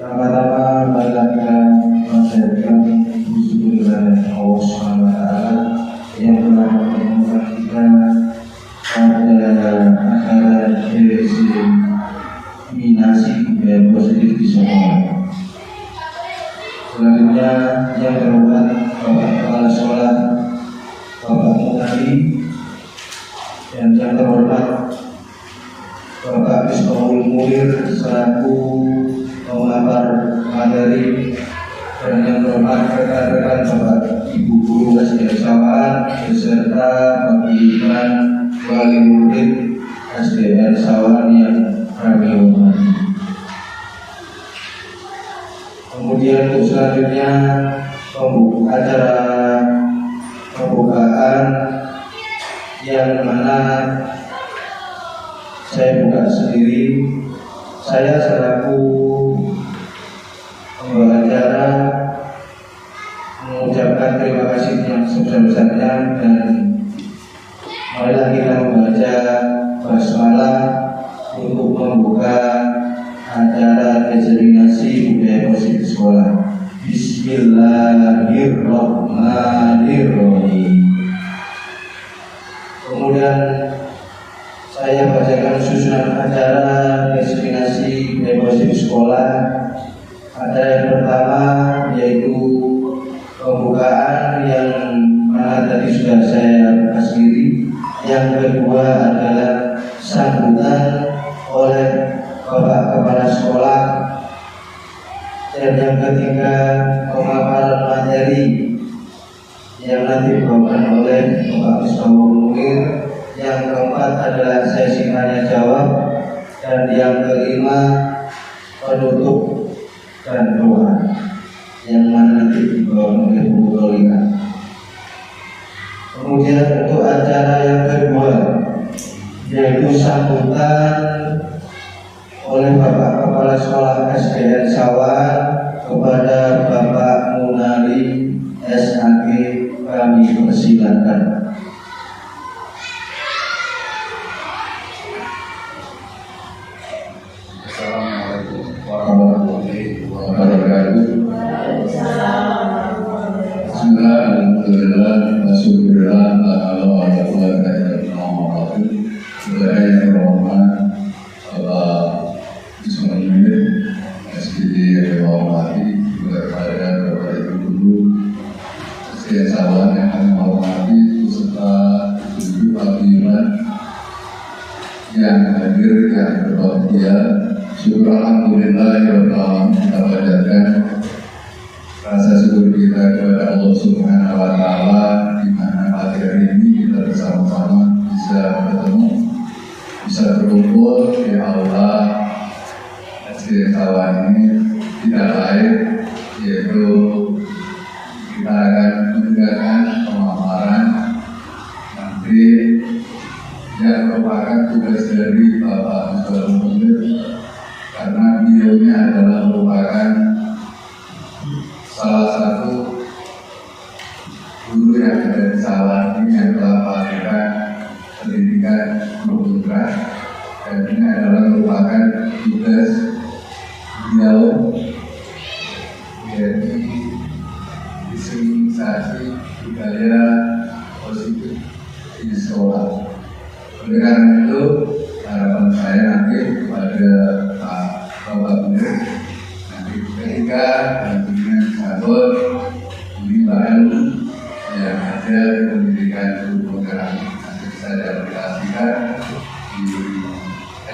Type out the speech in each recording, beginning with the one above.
Pertama-tama marilah mengucapkan syukur kepada Allah Subhanahu wa Ta'ala yang telah mempertemukan kita pada acara diseminasi budaya positif di sekolah. Selanjutnya yang terhormat Bapak Kepala Sekolah, Bapak Mutadi, dan yang terhormat Bapak Miftahul Munir selaku pengajar materi, dan yang terhormat rekan-rekan Bapak Ibu Guru SDN beserta Bapak Iman Wali Murid SDN Sawan yang kami hormati. Kemudian untuk selanjutnya acara pembukaan yang mana saya buka sendiri. Saya selaku pembawa acara mengucapkan terima kasih yang sebesar-besarnya, dan marilah kita membaca basmalah untuk membuka acara diseminasi budaya positif sekolah. Bismillahirrahmanirrahim. Kemudian saya bacakan susunan acara diseminasi budaya positif sekolah. Acara yang pertama yaitu pembukaan yang mana tadi sudah saya bahas sendiri. Yang kedua adalah sambutan oleh Bapak Kepala Sekolah, dan yang ketiga pemaparan materi yang nanti dibawakan oleh Bapak Miftahul Munir. yang keempat adalah sesi tanya jawab, dan yang kelima penutup dan doa yang mana nanti dibawa oleh Bu Dolika. Kemudian untuk acara yang kedua yaitu sambutan oleh Bapak Kepala Sekolah SDN Sawan kepada Bapak Munali SAG, kami persilakan. Assalamualaikum warahmatullahi wabarakatuh. Alhamdulillah, Rasulullah, yang hadir yang berbahagia. Syukur alhamdulillah kita panjatkan rasa syukur kita kepada Allah Subhanahu wa taala di mana pagi hari ini kita bersama-sama bisa bertemu, bisa berkumpul di aula SD Sawan ini. Tidak lain yaitu kita akan mendengarkan pemaparan nanti yang merupakan tugas dari Bapak Musbahu Munir, karena beliaunya adalah merupakan salah satu guru yang ada di Sawan ini yang telah melakukan pendidikan kultural, dan ini adalah merupakan tugas beliau, yaitu disimulisasi budaya positif di sekolah. Oleh karena itu, harapan saya nanti kepada Pak Bapak Munir, nanti ketika nantinya cabut ini baru yang ada pendidikan kultural nanti bisa diaplikasikan di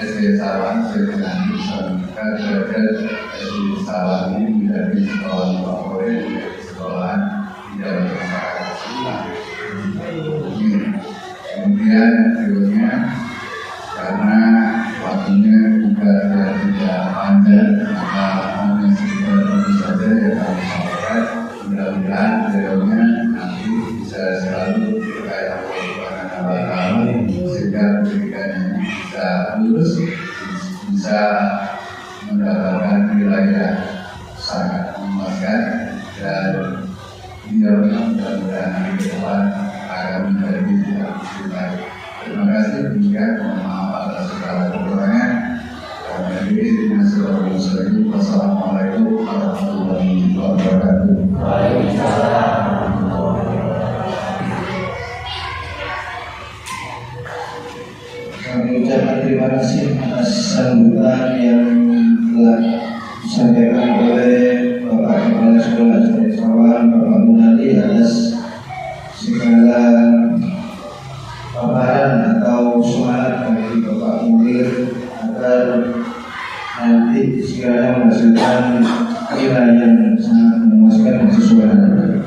SD Sawan, sehingga nanti bisa meningkat SD Sawan ini menjadi sekolah favorit, menjadi sekolah tidak bermasyarakat Islam. Kemudian berikutnya, karena waktunya juga tidak panjang, maka hanya sekitar itu saja yang kami sampaikan. Mudah-mudahan beliaunya nanti bisa selalu berkaya Allah sehingga pendidikannya bisa lulus, bisa mendapatkan nilai yang sangat memuaskan, dan beliaunya mudah-mudahan nanti ke depan akan menjadi yang lebih baik. Terima kasih. Demikian, mohon maaf atas segala kekurangan. Wassalamualaikum warahmatullahi wabarakatuh. Kami ucapkan terima kasih atas sambutan yang telah disampaikan oleh Bapak Kepala Sekolah SDN Sawan, Bapak Munali, atas segala paparan atau semangat dari Bapak Munir agar nanti segera menghasilkan nilai yang sangat memuaskan dan sesuai harapan.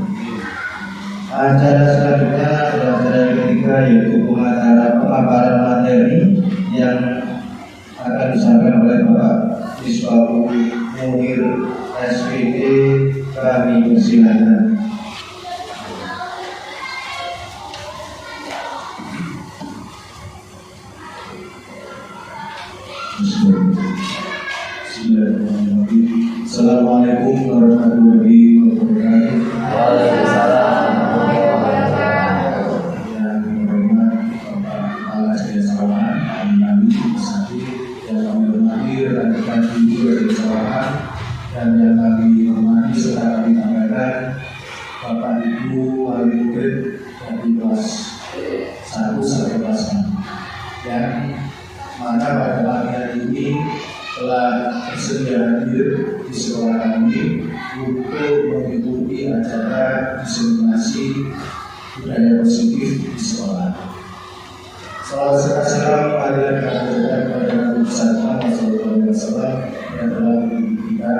Acara selanjutnya adalah acara yang ketiga, yaitu pemaparan materi yang akan disampaikan oleh Bapak Musbahu Munir SPD, kami persilakan. Bismillahirrahmanirrahim. Assalamualaikum warahmatullahi wabarakatuh. Waalaikumsalam. Yang hormat Bapak Kepala SDN Sawan, Nabi Sakti, yang kami hormati rekan-rekan ibu dari Sawan, dan yang kami hormati serta kami banggakan Bapak Ibu wali murid dari kelas 1 sampai kelas 6, yang mana pada pagi hari ini telah bersedia hadir di sekolah kami untuk mengikuti acara diseminasi budaya positif di sekolah. Salam serta marilah kita aturkan kepada Nabi besar Muhammad SAW yang telah mendidik kita.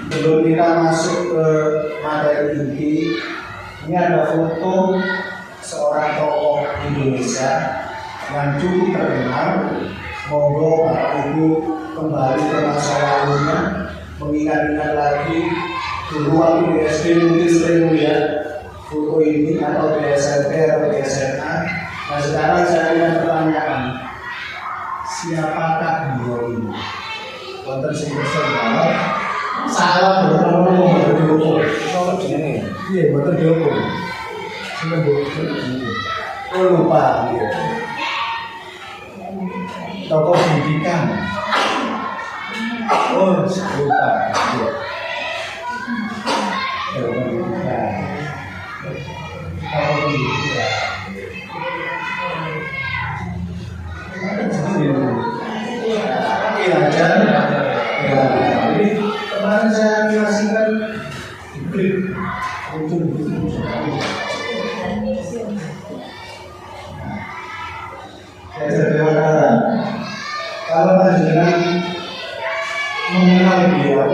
Sebelum kita masuk ke materi inti, ini ada foto seorang tokoh Indonesia yang cukup terkenal. Monggo Bapak Ibu kembali ke masa lalunya, mengingat-ingat lagi dulu waktu di SD mungkin sering melihat foto ini atau di SMP atau di SMA. Nah sekarang saya ingin pertanyakan, siapakah beliau ini? Wonten sing jawab salah berapa diukur. Iya, betul diukur. Sudah diukur. Oh lupa. Tokoh pendidikan. Oh lupa. Tokoh pendidikan. Tokoh pendidikan. Jadi kemarin saya animasikan di klip untuk saya terima kalau panjenengan mengenal beliau,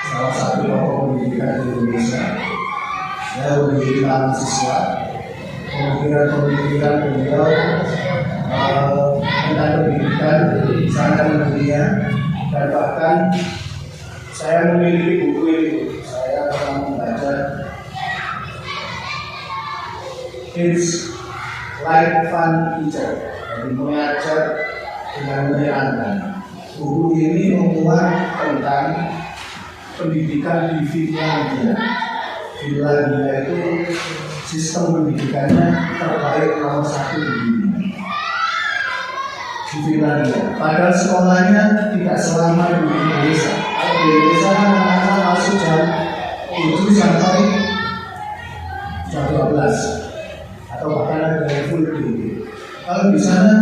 salah satu tokoh pendidikan di Indonesia, saya memiliki mahasiswa, pemikiran beliau tentang pendidikan sangat mendunia, dan bahkan saya memiliki buku ini. Saya pernah membaca It's Like Fun Teacher, jadi mengajar dengan menyenangkan. Buku ini memuat tentang pendidikan di Finlandia. Finlandia itu sistem pendidikannya terbaik nomor 1 di dunia. Di Finlandia, padahal sekolahnya tidak selama di Indonesia. Kalau di Indonesia anak-anak masuk jam 7 sampai jam 12 atau bahkan ada yang full day. Kalau di sana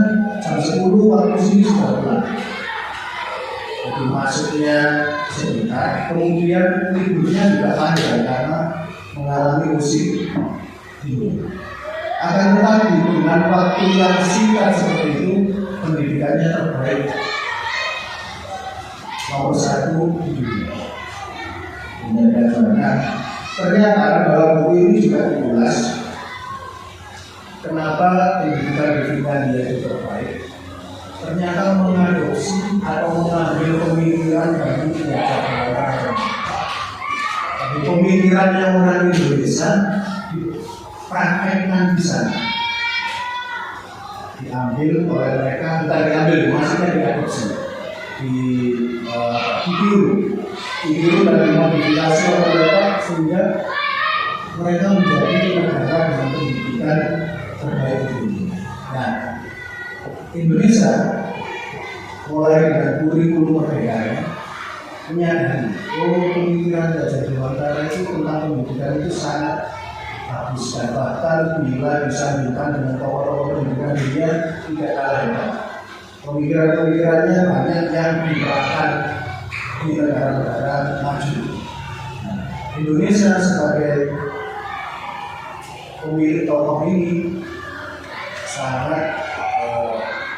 jam 10 waktu sini sudah pulang. Jadi masuknya sebentar, kemudian liburnya juga panjang karena mengalami musim dingin. Akan tetapi dengan waktu yang singkat seperti itu, pendidikannya terbaik nomor 1 di dunia. Ternyata dalam buku ini juga diulas kenapa pendidikan di Finlandia itu terbaik. Ternyata mengadopsi atau mengambil pemikiran dari penjajah Belanda. Tapi pemikiran yang orang Indonesia dipraktekkan di sana, diambil oleh mereka, bukan diambil, maksudnya diadopsi, ditiru dan dimodifikasi oleh mereka sehingga mereka menjadi negara dengan pendidikan terbaik di dunia. Nah, Indonesia mulai dengan kurikulum merdekanya menyadari, pemikiran Gajah Dewantara itu tentang pendidikan itu sangat bagus, dan bahkan bila disandingkan dengan tokoh-tokoh pendidikan dunia tidak kalah hebat. Pemikiran-pemikirannya banyak yang diterapkan di negara-negara maju. Nah, Indonesia sebagai pemilik tokoh ini sangat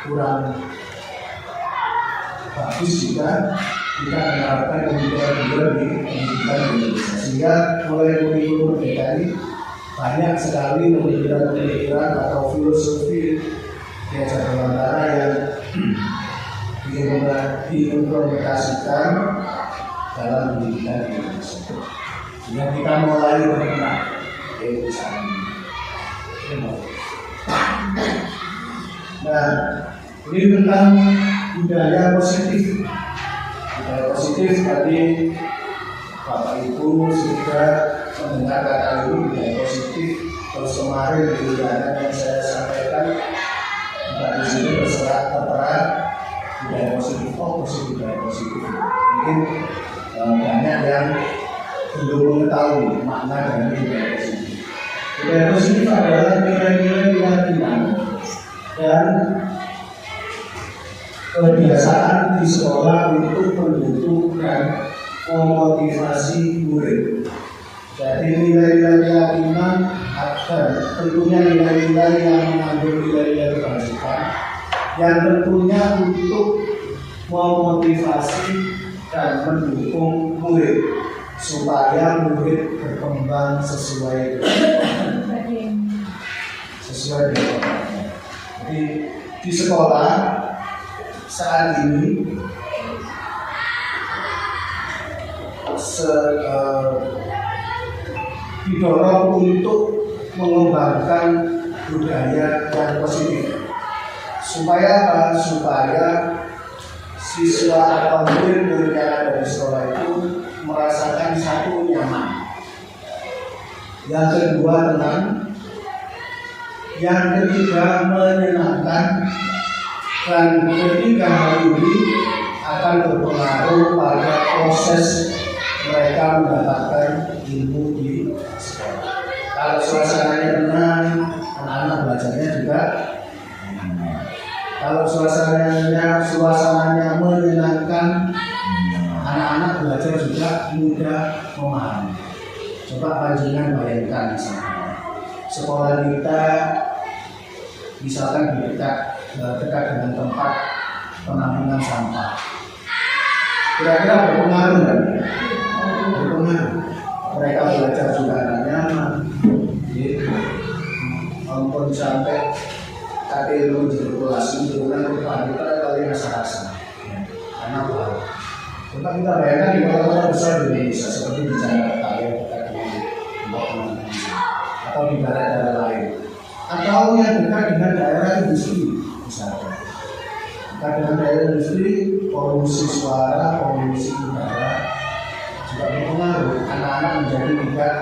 kurang bagus jika kita menerapkan pemikiran-pemikiran di pendidikan Indonesia, sehingga mulai kurikulum merdeka ini banyak sekali pemikiran-pemikiran atau filosofi Gajah Dewantara yang diimplementasikan dalam pendidikan Indonesia. Sehingga kita mulai berkenal usaha ini. Nah, ini tentang budaya positif. Budaya positif tadi Bapak Ibu sudah mendengar kata itu, budaya positif. Terus kemarin di undangan yang saya sampaikan, di sini tertera budaya positif. Budaya positif. Mungkin banyak yang belum mengetahui makna dari budaya positif. Budaya positif adalah nilai-nilai keyakinan dan kebiasaan di sekolah untuk mendukung dan memotivasi murid. Jadi nilai-nilai keyakinan dan tentunya nilai-nilai yang mengandung nilai-nilai kebajikan yang tentunya untuk memotivasi dan mendukung murid supaya murid berkembang sesuai dengan sesuai dengan tempatnya. Jadi di sekolah saat ini didorong untuk mengembangkan budaya yang positif. Supaya apa? Supaya siswa atau murid-murid yang ada di sekolah itu merasakan satu nyaman. Yang kedua tenang. Yang ketiga menyenangkan. Dan ketiga hal ini akan berpengaruh pada proses mereka mendapatkan ilmu di sekolah. Kalau suasananya tenang, anak-anak belajarnya juga tenang. Kalau suasananya menyenangkan, anak-anak belajar juga mudah memahami. Coba panjenengan bayangkan misalnya, sekolah kita misalkan dekat dengan tempat penampungan sampah. Kira-kira berpengaruh kan? Berpengaruh. Mereka belajar juga nyaman. Ampun sampai KTL menjadi bulan kita kali rasa-rasa. Karena apa? Coba kita bayangkan di kota-kota besar di Indonesia seperti di Jakarta yang dekat dengan atau di daerah lain, atau yang dekat dengan daerah industri misalnya. Dekat dengan daerah industri, polusi suara, polusi udara juga berpengaruh. Anak-anak menjadi tidak,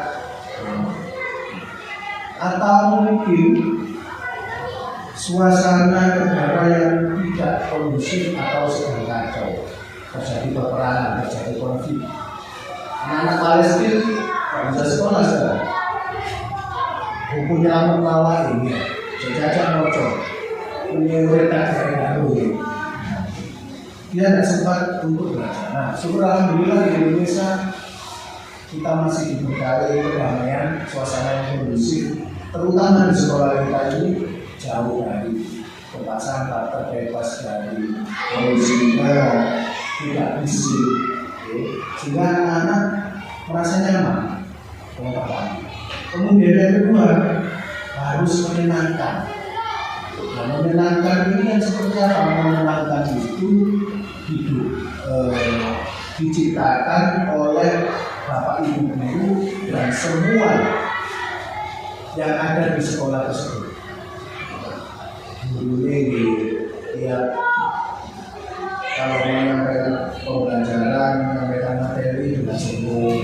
atau mungkin suasana negara yang tidak kondusif atau sedang kacau, terjadi peperangan, terjadi konflik. Anak-anak Palestina tidak bisa sekolah sekarang. Hukumnya amat mawar ini, jajak mocok, menyuruhkan daerah dulu. Dia tidak sempat untuk belajar. Nah, syukur alhamdulillah di Indonesia kita masih diberkahi kedamaian, suasana yang kondusif, terutama di sekolah kita ini jauh dari kebakaran, tak terbebas dari polusi udara, tidak bising, sehingga anak-anak merasa nyaman. Kemudian yang kedua harus menyenangkan. Nah, menyenangkan ini yang seperti apa? Menyenangkan itu hidup diciptakan oleh Bapak Ibu guru dan semua yang ada di sekolah tersebut. Gurunya di tiap kalau menyampaikan pembelajaran, menyampaikan materi dengan sungguh,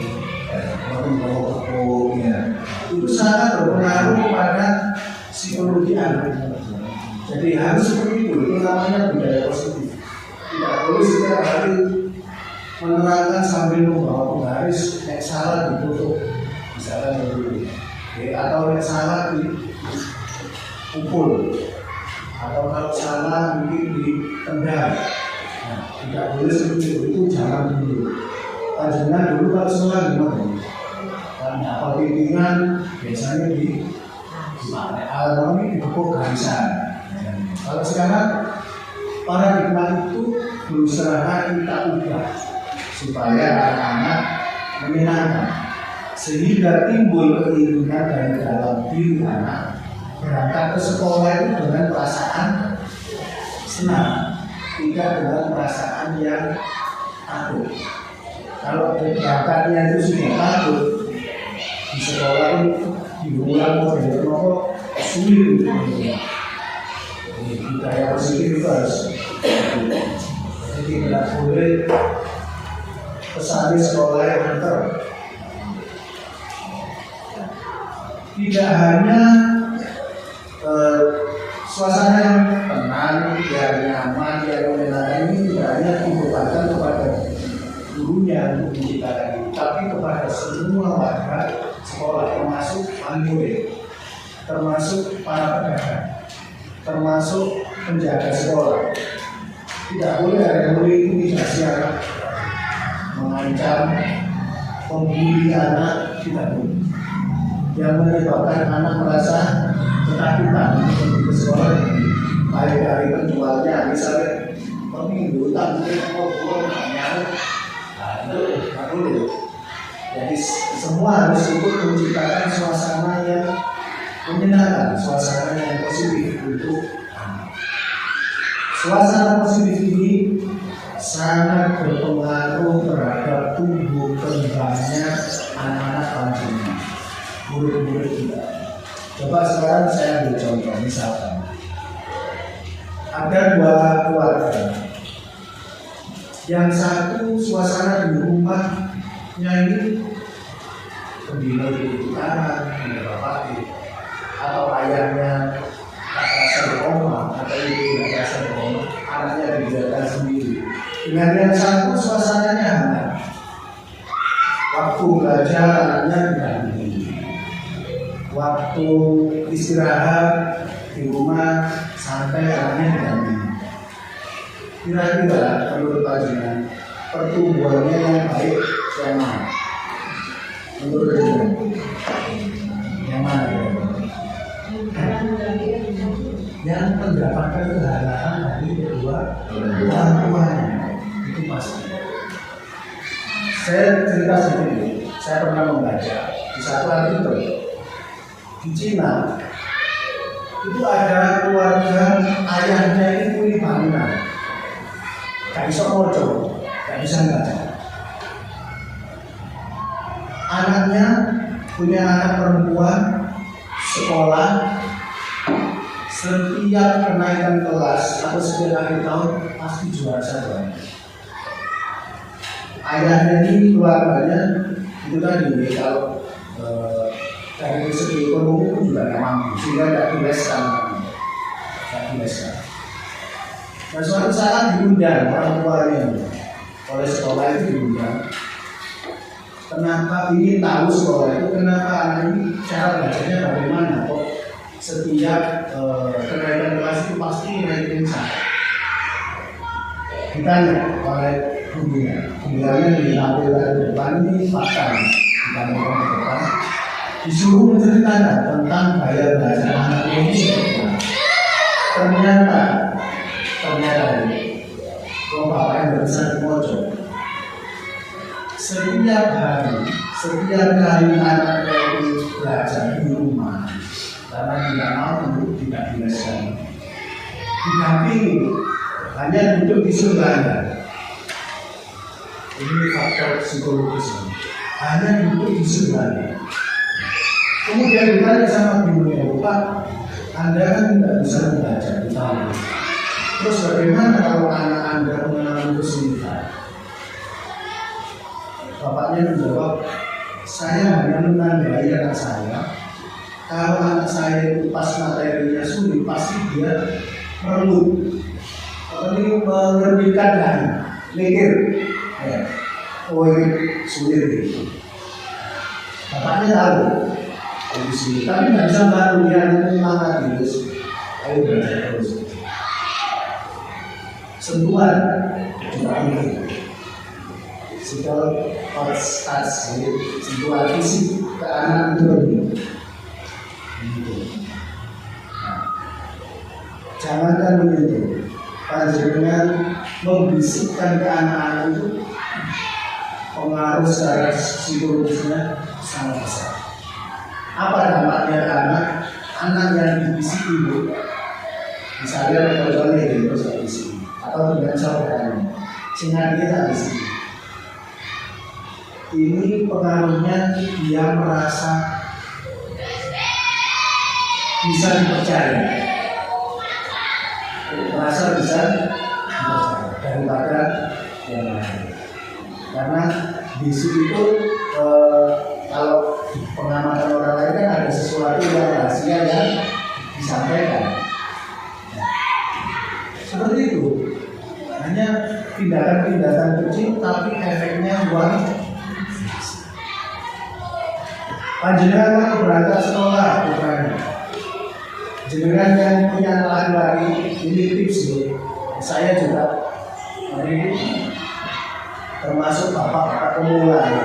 itu sangat berpengaruh pada psikologi anak. Jadi harus seperti itu namanya budaya positif. Tidak boleh setiap hari menerangkan sambil membawa penggaris, yang salah ditutup, misalnya dulu, atau yang salah dipukul, atau kalau salah mungkin ditendang. Nah, tidak boleh seperti itu jangan dulu. Panjenengan dulu kalau sekolah gimana? Karena apa pimpinan biasanya di mana? Ini dipukul garisan. Kalau sekarang paradigma itu berusaha kita ubah supaya anak-anak menyenangkan, sehingga timbul keinginan dari dalam diri anak berangkat ke sekolah itu dengan perasaan senang, tidak dengan perasaan yang takut. Kalau berangkatnya itu sudah takut, di sekolah itu diulang model sulit untuk budaya positif itu harus. Jadi tidak boleh kesannya sekolah yang antar. Tidak hanya suasana yang tenang, yang nyaman, yang menyenangkan ini tidak hanya dibebankan kepada gurunya untuk menciptakan itu, tapi kepada semua warga sekolah, termasuk murid, termasuk para pedagang, termasuk penjaga sekolah. Tidak boleh ada murid intimidasi anak, mengancam, membuli anak, tidak boleh. Yang menyebabkan anak merasa ketakutan untuk ke sekolah, baik dari penjualnya, misalnya peminggu, tak mungkin ngobrol, nyaut, itu tidak boleh. Jadi semua harus ikut menciptakan suasana yang menyenangkan, suasana yang positif untuk anak. Suasana positif ini sangat berpengaruh terhadap tumbuh kembangnya anak-anak panjenengan, murid-murid kita. Coba sekarang saya ambil contoh, misalkan ada dua keluarga. Yang satu suasana di rumahnya ini pembina itu anak, bapak atau ayahnya tak rasa beroma atau ibu tak rasa beroma, anaknya dibiarkan sendiri. Dengan yang satu suasananya hangat. Waktu belajar anaknya didampingi. Waktu istirahat di rumah santai anaknya didampingi. Kira-kira menurut panjenengan pertumbuhannya yang baik yang mana? Menurut panjenengan yang mana? Yang mendapatkan kehargaan dari kedua orang tuanya itu pasti. Saya cerita sendiri. Saya pernah membaca di satu artikel di Cina itu ada keluarga ayahnya itu kuli bangunan. Gak bisa moco, gak bisa baca. Anaknya punya anak perempuan sekolah, setiap kenaikan kelas atau setiap akhir tahun pasti juara satu. Ayahnya ini keluarganya itu tadi kalau dari segi ekonomi pun juga gak mampu, sehingga gak dibesarkan. Nah, suatu saat diundang orang tuanya oleh sekolah itu diundang. Kenapa ingin tahu sekolah itu, kenapa anak ini cara belajarnya bagaimana? Kok setiap kenaikan kelas itu pasti naikin satu. Ditanya oleh gurunya ditampilkan ke depan, ini fakta ditampilkan ke depan. Disuruh menceritakan tentang gaya belajar anak ini. Ternyata ini, kalau bapak yang berusaha di pojok, setiap kali anak itu belajar di rumah, karena tidak mampu, tidak biasa, didampingi, hanya duduk di sebelahnya. Ini faktor psikologis, hanya duduk di sebelahnya. Kemudian ditanya sama gurunya, Pak, Anda kan tidak bisa membaca di tahun. Terus bagaimana kalau anak Anda mengalami kesulitan? Bapaknya menjawab, saya hanya menandai anak saya. Kalau anak saya itu pas materinya sulit, pasti dia perlu mengertikan dan mikir. Oh ini sulit gitu. Bapaknya tahu itu sulit, tapi nggak bisa bantu dia semangat gitu. Ayo belajar terus. Sentuhan juga ini physical touch, sentuhan fisik ke anak itu begini. Jangankan begitu, panjenengan membisikkan ke anak-anak itu pengaruh secara psikologisnya sangat besar. Apa dampaknya ke anak yang dibisik ibu? Misalnya contohnya itu terus bisik. Atau dengan saudaranya, sehingga dia tak bisa. Ini pengaruhnya dia merasa bisa dipercaya, merasa bisa dipercaya daripada yang lain. Karena bisu itu kalau pengamatan orang lain kan ada sesuatu yang rahasia yang disampaikan. Seperti itu. Hanya tindakan-tindakan kecil tapi efeknya luar biasa. Panjenengan kalau berangkat sekolah bukan jenengan yang punya laki-laki, ini tips nih. Saya juga ini termasuk bapak pemula ya.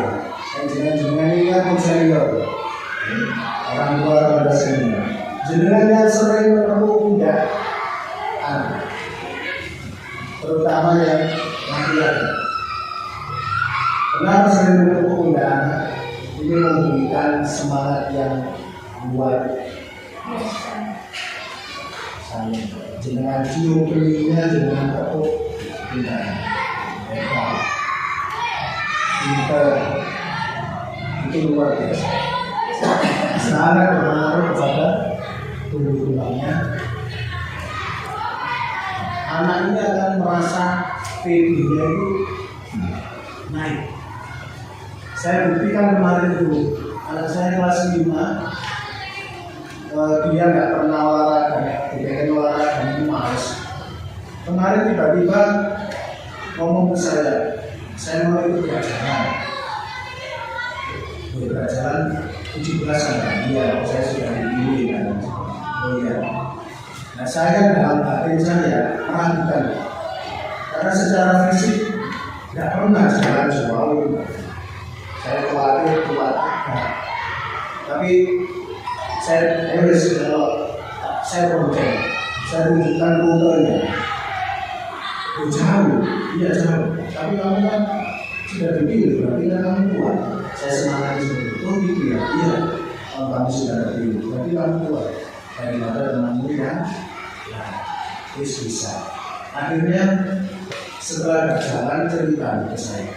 Jenengan ini kan senior, orang tua pada senior. Jenengan yang sering bertemu kuda, terutama yang laki-laki. Kenapa sering bertemu kuda? Ini memberikan semangat yang kuat saya jenengan cium keningnya, jenengan tepuk tidak hebat, pinter, itu luar biasa. Sangat berpengaruh kepada tubuh tulangnya. Anak ini akan merasa PB-nya itu naik. Saya buktikan kemarin itu, anak saya kelas 5, dia nggak pernah olahraga, dipengen olahraga itu males. Kemarin tiba-tiba ngomong ke saya mau ikut belajaran. Belajaran 17 kan, iya, saya sudah dipilih kan. Oh iya. Nah saya dalam batin saya meragukan, karena secara fisik nggak pernah jalan jauh. Saya khawatir kuat, tapi saya harus kalau saya bonceng, saya tunjukkan rutenya. Jauh, iya jauh. Tapi kamu kan sudah dipilih, berarti kan kamu kuat. Saya semangat seperti itu, gitu ya. Iya, kamu sudah dipilih, berarti kamu kuat. Daripada temanmu yang bisa. Akhirnya setelah berjalan cerita ke saya,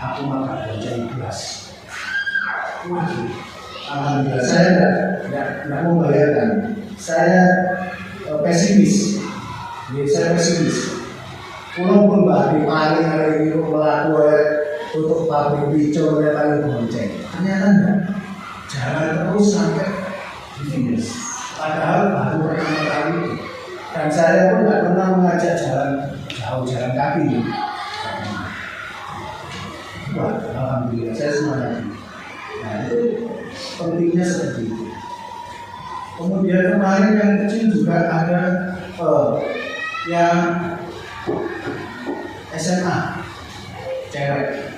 aku makan belajar kelas. Waduh, alhamdulillah saya tidak membayarkan. Saya pesimis. Saya pesimis. Walaupun bahkan paling hari itu melakukan tutup pabrik picon oleh paling bonceng, ternyata enggak. Jalan terus sampai di finish. Padahal baru pertama kali, dan saya pun tidak pernah mengajak jalan jauh, jalan kaki. Wah, alhamdulillah saya semangat. Nah itu pentingnya seperti itu. Kemudian kemarin yang kecil juga ada yang SMA cewek.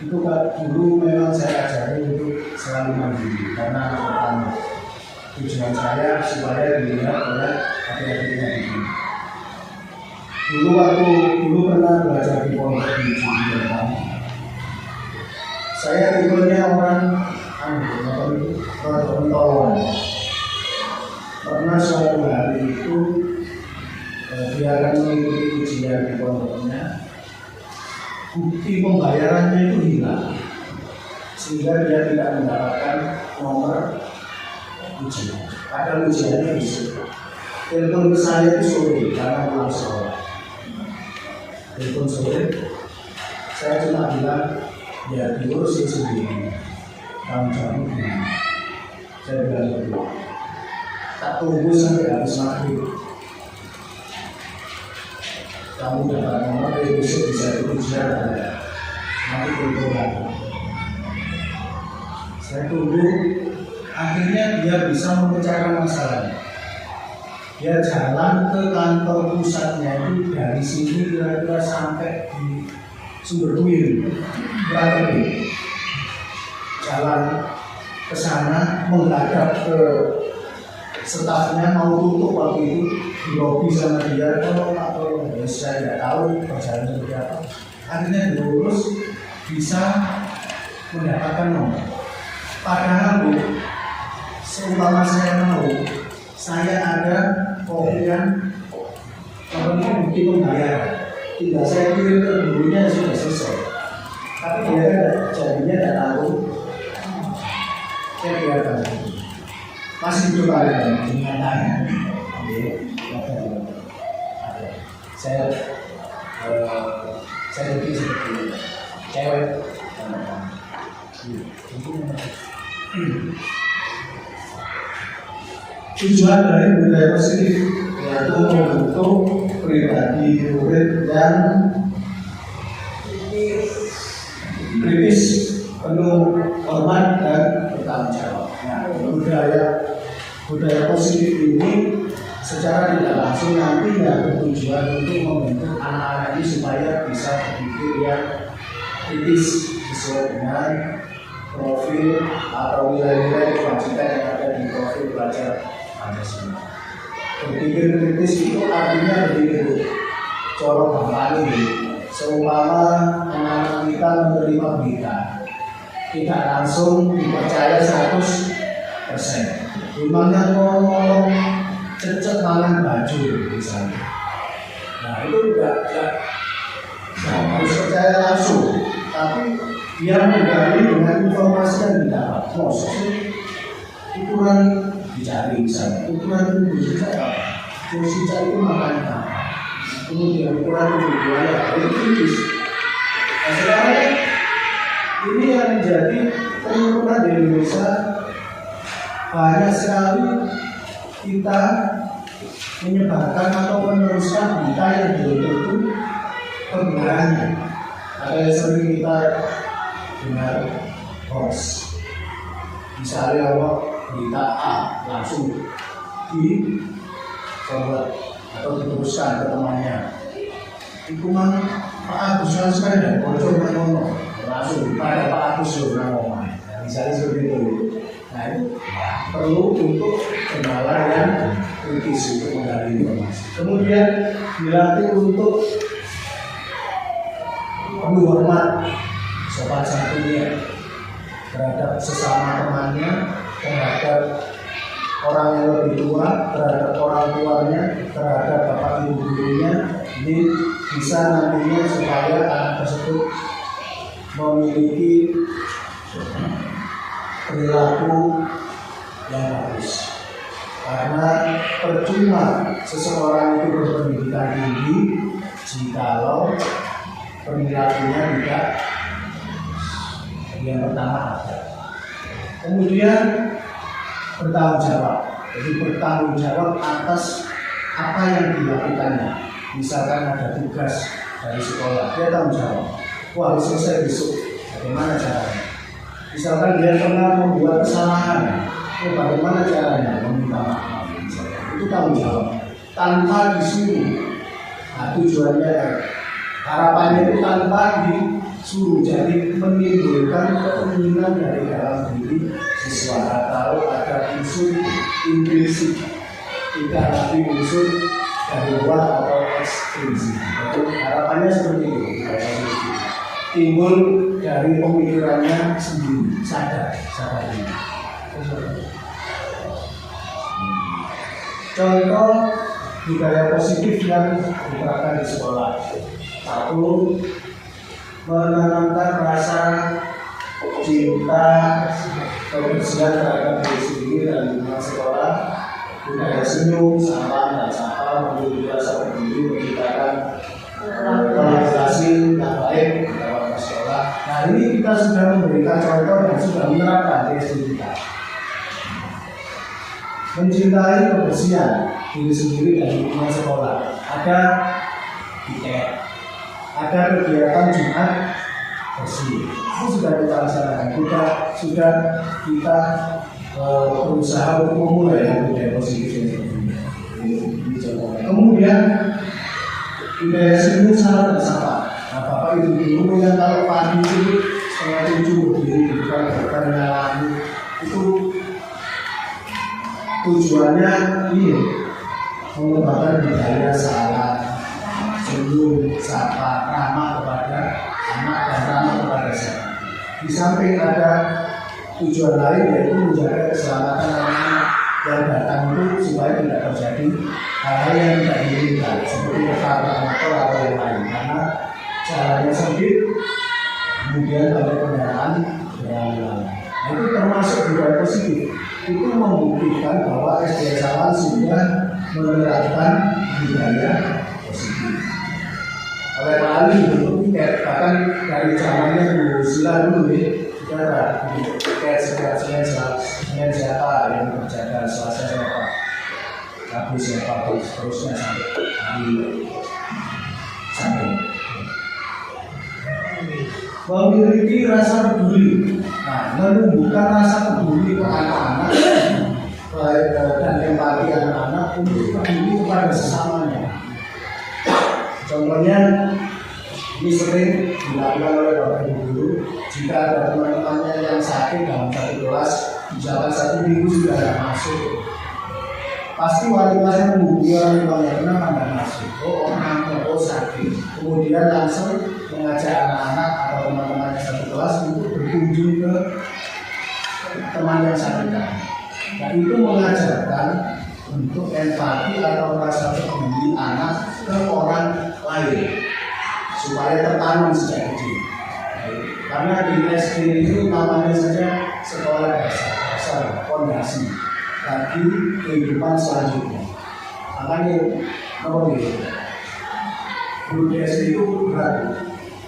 Itu dulu memang saya ajari untuk selalu mandiri karena anak pertama. Tujuan saya supaya dilihat oleh adik-adiknya ini. Dulu pernah belajar di pondok di Jepang. Saya tipenya orang pentolohan. Pernah suatu hari itu dia akan mengikuti ujian di pondoknya. Bukti pembayarannya itu hilang, sehingga dia tidak mendapatkan nomor ujian. Padahal ujiannya besok. Telepon ke saya itu sore karena pulang sekolah. Telepon sore, saya cuma bilang ya diurusin sendiri. Kamu jangan gimana? Saya bilang begitu. Tak tunggu sampai habis maghrib. Kamu dapat nomor besok bisa ikut ujian ada. Nanti telepon lagi. Saya tunggu. Akhirnya dia bisa memecahkan masalahnya. Dia jalan ke kantor pusatnya itu dari sini kira-kira sampai di Sumberduin, berapa nih? Jalan ke sana menghadap ke stafnya mau tutup waktu itu di lobi sama dia. Kalau saya tidak tahu perjalanan seperti apa. Akhirnya diurus bisa mendapatkan nomor. Padahal seumpama saya mau, saya ada kopi yang bukti pembayaran. Tinggal saya kirim ke gurunya sudah selesai. Tapi dia kan jadinya tidak tahu. Saya biarkan. Masih hidup ada dengan tanya. Saya pikir seperti cewek. Tujuan dari budaya positif yaitu membentuk pribadi murid yang kritis, penuh hormat dan bertanggung jawab. Nah, budaya positif ini secara tidak langsung nantinya bertujuan untuk membentuk anak-anak ini supaya bisa berpikir yang kritis sesuai dengan profil atau nilai-nilai kewajiban yang ada di profil belajar Pancasila. Berpikir kritis itu artinya berpikir corok gampang ini. Seumpama anak-anak kita menerima berita, tidak langsung dipercaya 100%. Memangnya ngomong cecek tangan baju misalnya. Nah itu enggak harus percaya langsung, tapi dia menggali dengan informasi yang didapat. Maksudnya ukuran dicari misalnya, ukuran tubuh kita apa? Fungsi cari itu makan apa? Kemudian ukuran tubuh buaya itu kritis. Nah sekarang ini yang menjadi penurunan di Indonesia. Banyak sekali kita menyebarkan atau meneruskan berita yang belum tentu kebenarannya. Ada yang sering kita dengar hoax. Misalnya berita A langsung di forward atau diteruskan ke temannya. Itu mah Pak Agus kan sepeda, bocor ngomong langsung pada Pak Agus ngomong. Misalnya seperti itu. Nah itu perlu untuk kenalan yang kritis untuk menggali informasi. Kemudian dilatih untuk penuh hormat, sopan santunnya terhadap sesama temannya, terhadap orang yang lebih tua, terhadap orang tuanya, terhadap bapak ibu gurunya. Ini bisa nantinya supaya anak tersebut memiliki perilaku yang bagus. Karena percuma seseorang itu berpendidikan tinggi jikalau perilakunya tidak yang pertama ada. Kemudian bertanggung jawab. Jadi bertanggung jawab atas apa yang dilakukannya. Misalkan ada tugas dari sekolah, dia tanggung jawab. Wah, selesai besok. Bagaimana caranya? Misalkan dia pernah membuat kesalahan, bagaimana caranya meminta maaf? Itu tanggung jawab. Tanpa disuruh. Nah, tujuannya harapannya itu tanpa disuruh, jadi menimbulkan keinginan dari dalam diri siswa atau ada unsur implisit, tidak lagi unsur dari luar atau ekstrinsik. Harapannya seperti itu. Timbul dari pemikirannya sendiri, sadar. Contoh budaya positif yang diterapkan di sekolah. Satu, menanamkan rasa cinta kebersihan terhadap diri sendiri dan lingkungan sekolah. Budaya senyum, salam dan sapa, menunjukkan rasa peduli, menciptakan kolaborasi yang baik dalam sekolah. Nah ini kita sudah memberikan contoh dan sudah menerapkan di SD kita. Mencintai kebersihan diri sendiri dan lingkungan sekolah. Ada tiket, ada kegiatan Jumat bersih. Itu sudah kita laksanakan. Sudah kita berusaha untuk memulai budaya positif ini. Kemudian budaya senyum, salam dan sapa. Nah, Bapak Ibu dulu yang kalau pagi itu setengah 7 berdiri di depan nyalamu itu tujuannya ini mengembangkan budaya salam, senyum, sapa, ramah kepada anak dan ramah kepada siapa. Di samping ada tujuan lain yaitu menjaga keselamatan anak yang datang itu supaya tidak terjadi hal-hal yang tidak diinginkan seperti kecelakaan motor atau yang lain, karena jalannya sempit kemudian ada kendaraan berlalu-lalu. Nah, itu termasuk budaya positif. Itu membuktikan bahwa SD Salam sudah menerapkan budaya positif. Oleh Pak Ali itu bahkan dari zamannya Bu Sila dulu ya, kita ada kayak Senin siapa yang berjaga, Selasa siapa, Rabu siapa, terusnya sampai hari Sabtu. Memiliki rasa peduli. Nah, menumbuhkan rasa peduli ke anak-anak dan empati anak-anak untuk peduli kepada sesamanya. Contohnya, ini sering dilakukan oleh Bapak Ibu guru. Jika ada teman-temannya yang sakit dalam satu kelas, misalkan 1 minggu sudah tidak masuk, pasti wali kelasnya menghubungi orang tuanya, kenapa tidak masuk? Oh, orangnya sakit. Kemudian langsung mengajak anak-anak atau teman-teman satu kelas untuk berkunjung ke teman yang sakit. Nah, itu mengajarkan bentuk empati atau rasa peduli anak ke orang lain supaya tertanam sejak kecil. Karena di SD itu namanya saja sekolah dasar fondasi bagi kehidupan selanjutnya. Makanya nomor itu guru di SD itu berat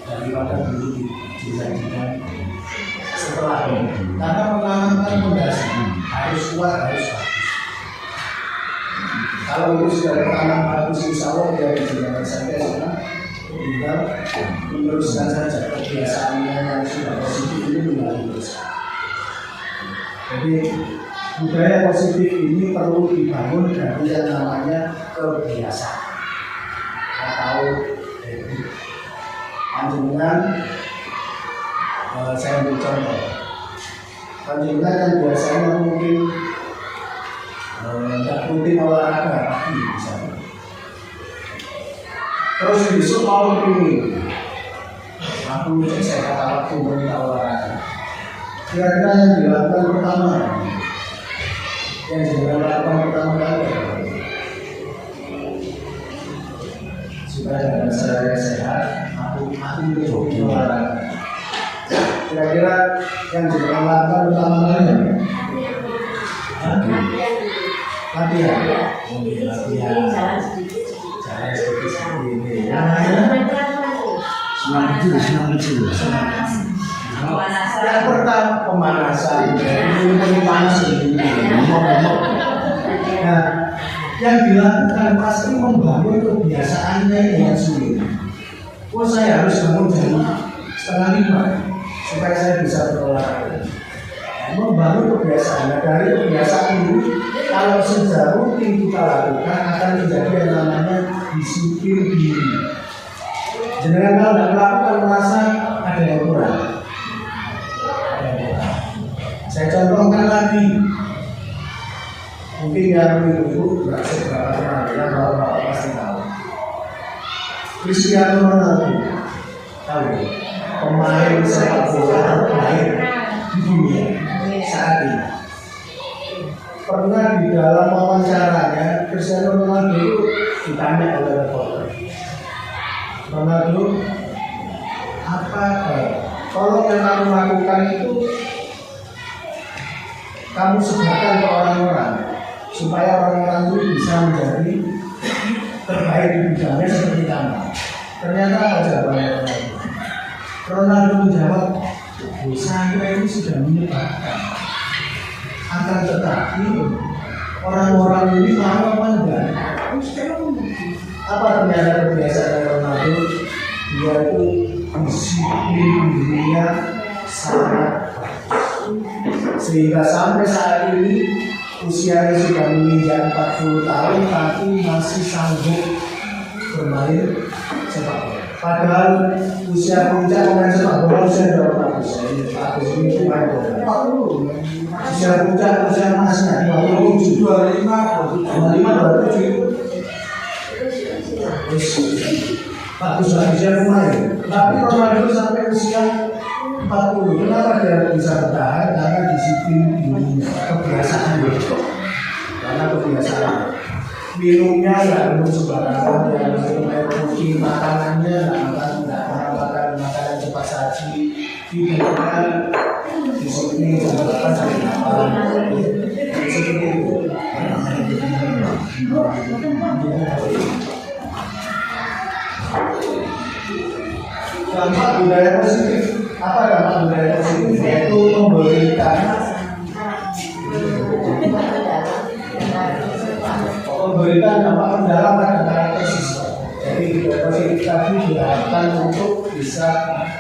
daripada guru dijadikan setelah ini. Karena menanamkan fondasi harus kuat, harus bagus. Kalau itu sudah tertanam bagus, insya Allah dia dijalankan saja karena tinggal meneruskan saja kebiasaannya yang sudah positif ini tinggal teruskan. Jadi budaya positif ini perlu dibangun dari yang namanya kebiasaan atau panjenengan. Saya ambil contoh. Panjenengan yang biasanya mungkin tidak rutin olahraga pagi misalnya. Terus besok mau ini, aku cek saya kata waktu berita olahraga. Kira-kira yang dilakukan pertama, yang dilakukan pertama kali, supaya badan saya sehat, aku mencoba olahraga. Kira-kira yang dilakukan pertama kali, latihan. Jalan sedikit ini. Senang kecil. Yang pertama pemanasan. Ini panas ini. Nah, yang dilakukan pasti membangun kebiasaannya dengan sulit. Saya harus bangun jam 4:30 supaya saya bisa berolahraga. Membangun kebiasaan. Dari kebiasaan ini, kalau sudah rutin kita lakukan akan menjadi yang namanya disiplin diri. Jangan kalau tidak melakukan merasa ada yang kurang. Saya contohkan lagi. Mungkin yang ibu tidak seberapa kenal, yang bapak pasti tahu. Cristiano Ronaldo, tahu? Pemain sepak bola terbaik di dunia saat ini. Pernah di dalam wawancaranya Cristiano Ronaldo itu ditanya oleh reporter, Ronaldo, kalau yang kamu lakukan itu kamu sebarkan ke orang-orang supaya orang-orang itu bisa menjadi terbaik di bidangnya seperti kamu. Ternyata apa jawabannya Ronaldo? Ronaldo menjawab, saya ini sudah menyebarkan. Akan tetapi orang-orang ini mau apa enggak? Apa ternyata kebiasaan Ronaldo? Dia itu disiplin dirinya sangat bagus. Sehingga sampai saat ini usianya sudah menginjak 40 tahun tapi masih sanggup bermain sepak bola. Padahal usia puncak pemain sepak bola usia 200. Ini main bola. Usia puncak usia emasnya 27, 25, 27. Bagus usia pemain. Tapi Ronaldo sampai usia 40. Kenapa dia bisa bertahan? Karena disiplin dirinya, kebiasaan itu. Karena kebiasaan. Minumnya nggak minum sembarangan, yang minum air putih, makanannya nggak makan makanan cepat saji, tidurnya disiplin, jangan sampai malam. Seperti itu. Dampak budaya positif. Apa dampak budaya positif? Yaitu memberikan dampak mendalam pada karakter siswa. Jadi budaya positif tadi diharapkan untuk bisa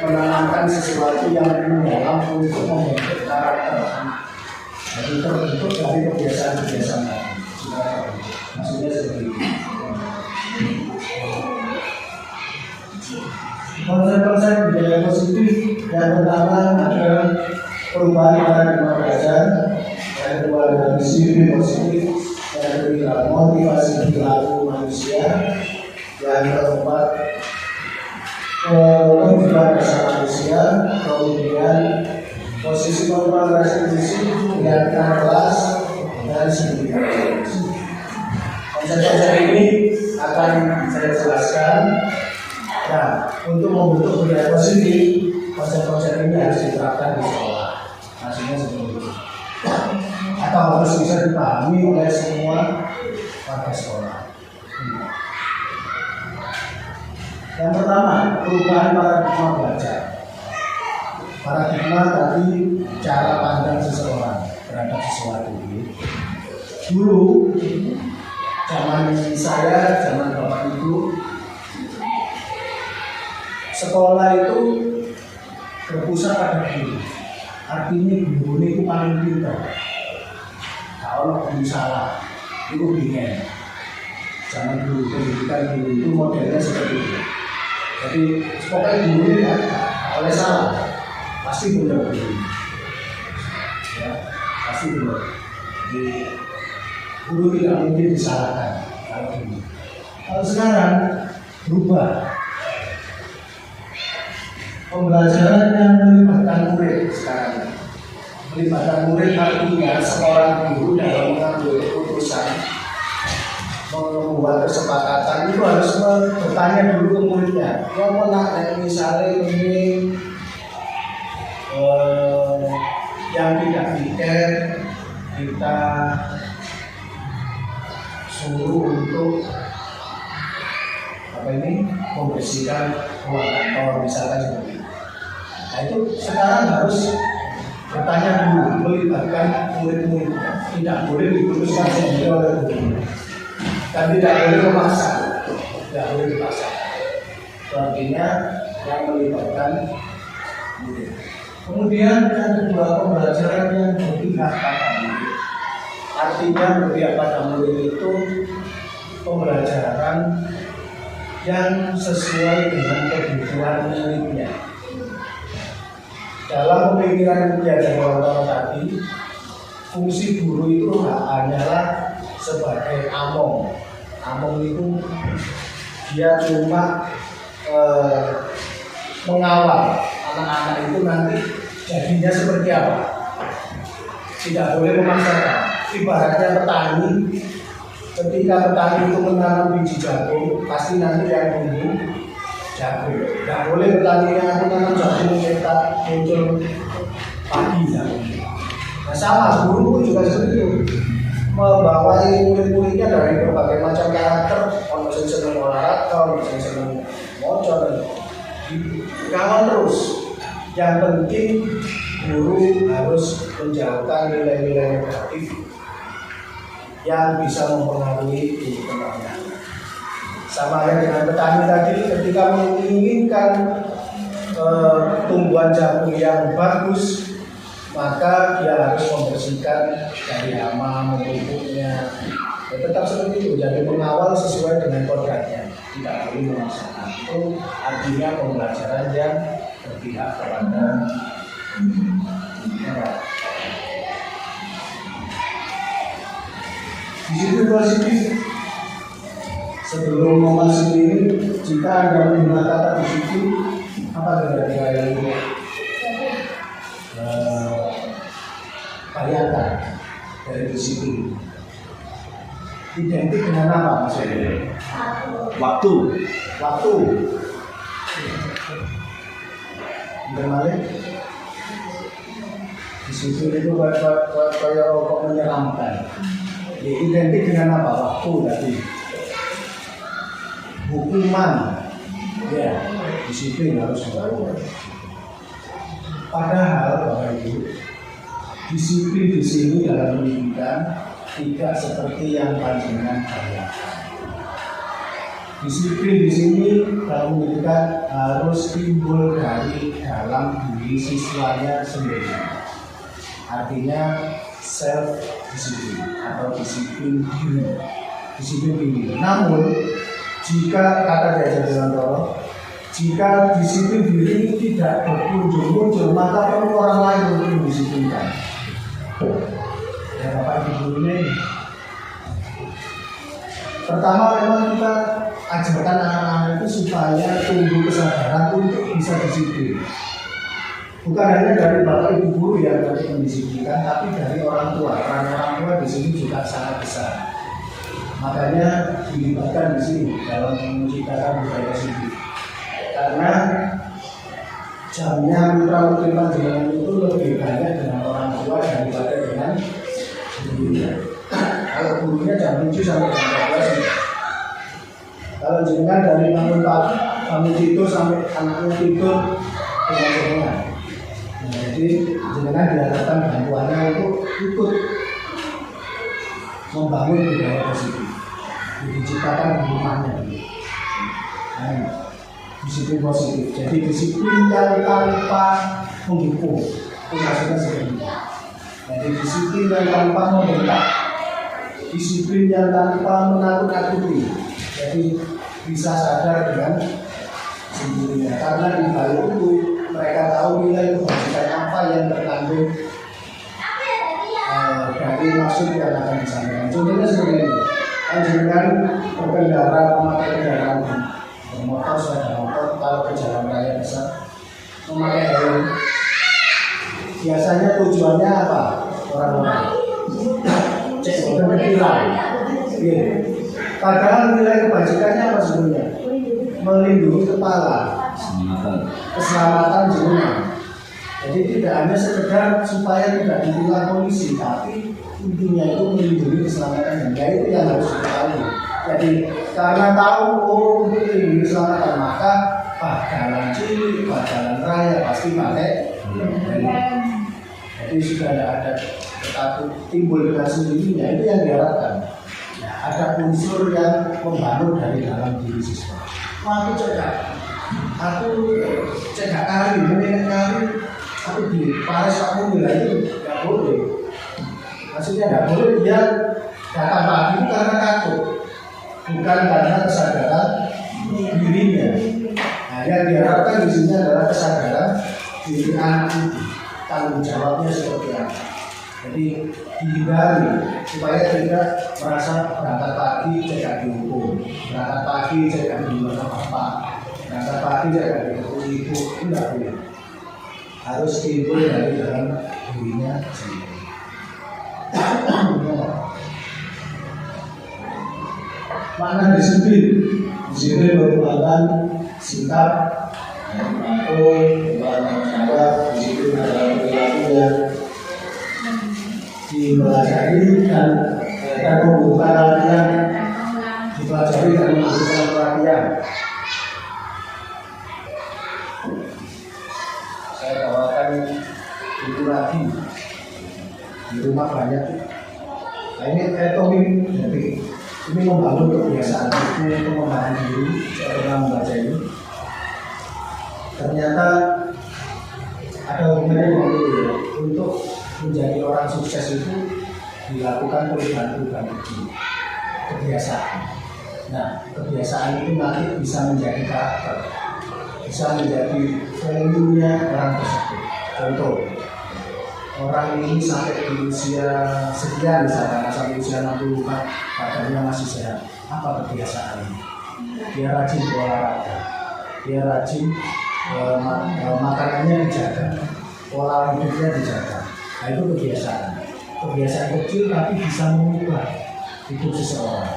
menanamkan sesuatu yang mendalam untuk membentuk karakter anak. Jadi terbentuk dari kebiasaan-kebiasaan tadi. Maksudnya seperti itu. Konsep-konsep budaya positif yang pertama adalah perubahan paradigma belajar, yang kedua adalah disiplin positif, yang ketiga motivasi perilaku manusia, yang keempat kehidupan dasar manusia, kemudian posisi kontrol restitusi, kegiatan kelas, dan sebagainya. konsep-konsep ini akan saya jelaskan. Nah, untuk membentuk budaya positif, konsep-konsep ini harus diterapkan di sekolah. Maksudnya seperti itu. Atau harus bisa dipahami oleh semua warga sekolah. Yang pertama, perubahan paradigma belajar. Paradigma tadi cara pandang seseorang terhadap sesuatu. Dulu, zaman saya, zaman bapak ibu, sekolah itu berpusat pada guru. Artinya guru itu paling pintar. Kalau guru salah, itu bingung. Zaman dulu pendidikan guru itu modelnya seperti itu. Jadi pokoknya guru ini tidak boleh salah, pasti benar guru. Ya, pasti benar. Jadi guru tidak mungkin disalahkan kalau dulu. Kalau sekarang berubah. Pembelajaran yang melibatkan murid sekarang. Melibatkan murid artinya seorang guru dalam mengambil keputusan, membuat kesepakatan itu harus bertanya dulu ke muridnya. Yang menarik misalnya ini yang tidak tiket kita suruh untuk membersihkan ruang kantor misalkan seperti itu. Nah itu sekarang harus bertanya dulu, melibatkan murid-muridnya. Tidak boleh diputuskan sendiri oleh guru. Dan tidak boleh memaksa, tidak boleh dipaksa. Artinya yang melibatkan murid. Kemudian yang kedua, pembelajaran yang berpihak pada murid. Artinya berpihak pada murid itu pembelajaran yang sesuai dengan kebutuhan muridnya. Dalam pemikiran dari orang tadi, fungsi guru itu hanyalah sebagai among. Among itu dia cuma mengawal anak-anak itu nanti jadinya seperti apa. Tidak boleh memaksakan. Ibaratnya petani, ketika petani itu menanam biji jagung, pasti nanti yang tumbuh jagung. Tidak boleh petani yang menanam jagung kita muncul padi jagung. Nah sama, guru pun juga seperti itu. Membawa murid-muridnya dari berbagai macam karakter, orang yang senang olahraga, orang yang senang moco, dan dikawal terus. Yang penting guru harus menjauhkan nilai-nilai negatif yang bisa mempengaruhi kehidupannya. Sama halnya dengan petani tadi, ketika menginginkan tumbuhan jagung yang bagus, maka dia harus membersihkan dari hama, memupuknya. Ya, tetap seperti itu, jadi mengawal sesuai dengan kodratnya, tidak boleh memaksakan. Itu artinya pembelajaran yang berpihak kepada disiplin positif. Sebelum memasuki ini, jika Anda menggunakan kata disiplin, apa kira-kira yang bayangkan dari disiplin? Identik dengan apa maksudnya? Waktu. Bagaimana? Disiplin itu kayak rokok menyeramkan. Ya, identik dengan apa? Waktu tadi. Hukuman. Ya, disiplin harus dilakukan. Padahal Bapak Ibu, disiplin di sini dalam pendidikan tidak seperti yang panjenengan bayangkan. Disiplin di sini dalam pendidikan harus timbul dari dalam diri siswanya sendiri. Artinya self disiplin atau disiplin diri. Namun jika kata Diajar Dewantoro, jika disiplin diri tidak berkunjung-kunjung, maka perlu orang lain untuk mendisiplinkan. Ya Bapak Ibu ini, pertama memang kita ajarkan anak-anak itu supaya tumbuh kesadaran untuk bisa disiplin. Bukan hanya dari Bapak Ibu guru yang nanti mendisiplinkan, tapi dari orang tua. Peran orang tua di sini juga sangat besar. Makanya dilibatkan di sini dalam menciptakan budaya positif. Karena jamnya mitra mungkin panjenengan itu lebih banyak dengan orang tua daripada dengan gurunya. Kalau gurunya jam 7 sampai jam 12. Kalau jenengan dari bangun pagi, bangun tidur sampai anaknya tidur dengan jenengan. Nah, jadi jenengan diharapkan bantuannya untuk ikut membangun budaya positif, diciptakan di rumahnya. Nah, disiplin positif. Jadi disiplin yang tanpa menghukum, itu maksudnya seperti itu. Jadi disiplin yang tanpa membentak, disiplin yang tanpa menakut-nakuti. Jadi bisa sadar dengan sendirinya. Karena di balik itu mereka tahu nilai kebajikan apa yang terkandung dari maksud yang akan disampaikan. Contohnya seperti ini. Jangan berkendara memakai kendaraan bermotor, sepeda motor, kalau ke jalan raya besar memakai helm. Biasanya tujuannya apa? Orang-orang cek motor hilang. Padahal nilai kebajikannya apa sebenarnya? Melindungi kepala, keselamatan jiwa. Jadi tidak hanya sekedar supaya tidak ditilang polisi, tapi intinya itu melindungi keselamatan jiwa. Itu yang harus diketahui. Jadi karena tahu untuk melindungi keselamatan, maka jalan cilik, jalan raya pasti pakai helm. Jadi sudah tidak ada takut timbul dengan sendirinya. Itu yang diharapkan. Ada unsur yang membangun dari dalam diri siswa. Aku cegah kari, mendingan kari, aku di Paris aku bilang itu nggak boleh. Maksudnya nggak boleh dia datang pagi karena takut, bukan karena kesadaran dirinya. Nah, yang diharapkan di sini adalah kesadaran diri anak itu, tanggung jawabnya seperti apa. Jadi dihindari supaya tidak merasa berangkat pagi tidak dihukum, berangkat pagi tidak dihukum apa, berangkat pagi tidak dihukum ibu, tidak boleh. Harus timbul dari dalam dirinya sendiri. Makna disiplin, disiplin merupakan sikap atau cara disiplin adalah perilaku yang dipelajari dan membuka latihan, dipelajari dan membuka latihan. Saya bawakan itu lagi di rumah banyak. Nah, ini etomin, jadi ini membangun kebiasaan itu pengembangan diri. Saya pernah membaca ini. Ternyata ada hubungannya dengan itu. Untuk menjadi orang sukses itu dilakukan perubahan-perubahan kecil, kebiasaan. Nah, kebiasaan itu nanti bisa menjadi karakter, bisa menjadi value-nya orang tersebut. Contoh, orang ini sampai di usia sekian, misalkan sampai usia 65, badannya masih sehat. Apa kebiasaannya? Dia rajin olahraga, dia rajin makanannya dijaga, pola hidupnya dijaga. Nah, itu kebiasaan. Kebiasaan kecil tapi bisa mengubah hidup seseorang.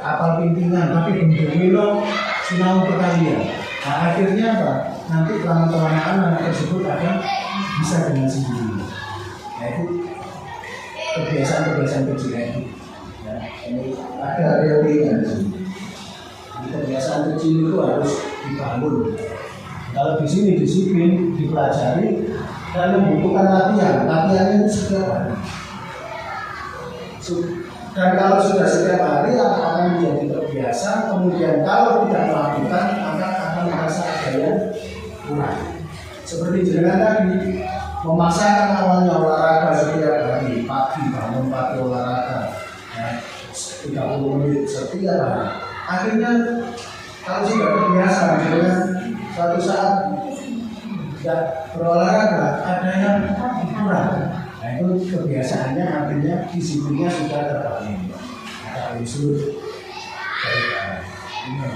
Apal pimpinan tapi bentuk milo sinau perkalian. Nah, akhirnya apa? Nanti kelamaan anak tersebut akan bisa dengan sendiri. Nah, itu kebiasaan-kebiasaan kecil itu. Ya, ini ada teorinya di sini. Kebiasaan kecil itu harus dibangun. Kalau di sini disiplin, dipelajari dan membutuhkan latihan. Latihannya itu setiap hari. Dan kalau sudah setiap hari akan menjadi terbiasa. Kemudian kalau tidak melakukan, maka akan merasa ada yang kurang. Seperti jenengan tadi memaksakan awalnya olahraga setiap hari, pagi bangun pagi olahraga, ya, 30 menit setiap hari. Akhirnya kalau sudah terbiasa, jenengan suatu saat tidak berolahraga, ada yang kurang. Nah, itu kebiasaannya, artinya disiplinnya sudah terbangun. Ada unsur dari ini.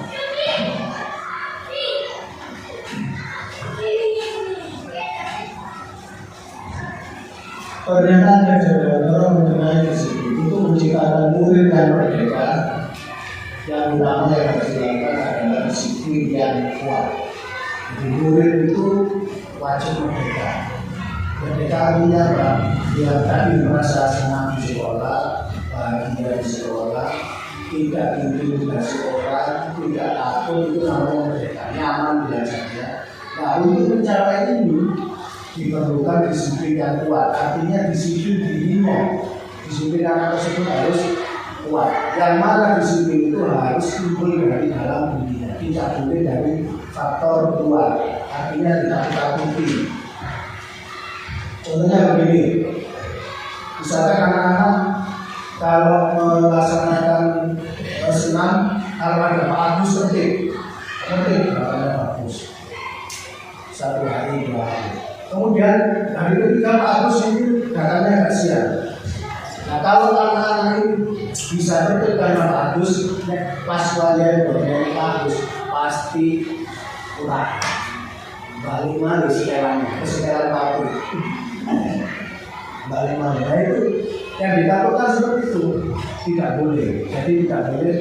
Pernyataan yang mengenai disiplin. untuk menciptakan murid yang merdeka, yang utama yang harus dilakukan adalah disiplin yang kuat. Jadi murid itu wajib merdeka. Merdeka artinya apa? Dia tadi merasa senang di sekolah, bahagia di sekolah, tidak intimidasi orang, tidak takut, itu namanya merdeka, nyaman belajarnya. Nah, untuk mencapai ini diperlukan disiplin yang kuat, artinya disiplin dirinya. Disiplin anak tersebut harus kuat. Yang mana disiplin itu harus timbul dari dalam dirinya, tidak boleh dari faktor luar, artinya tidak ditakuti. Contohnya begini, misalkan anak-anak kalau melaksanakan senam, kalau ada Pak Agus ketik makanya bagus. 1 hari 2 hari. Kemudian hari ketiga Pak Agus itu datanya agak siang. Nah kalau anak-anak ini bisa tertib karena Pak Agus, pas wajah bermain Pak Agus pasti kurang. Balik malu setelannya, setelan pabrik. Balik malu. Nah itu yang ditakutkan seperti itu, tidak boleh. Jadi tidak boleh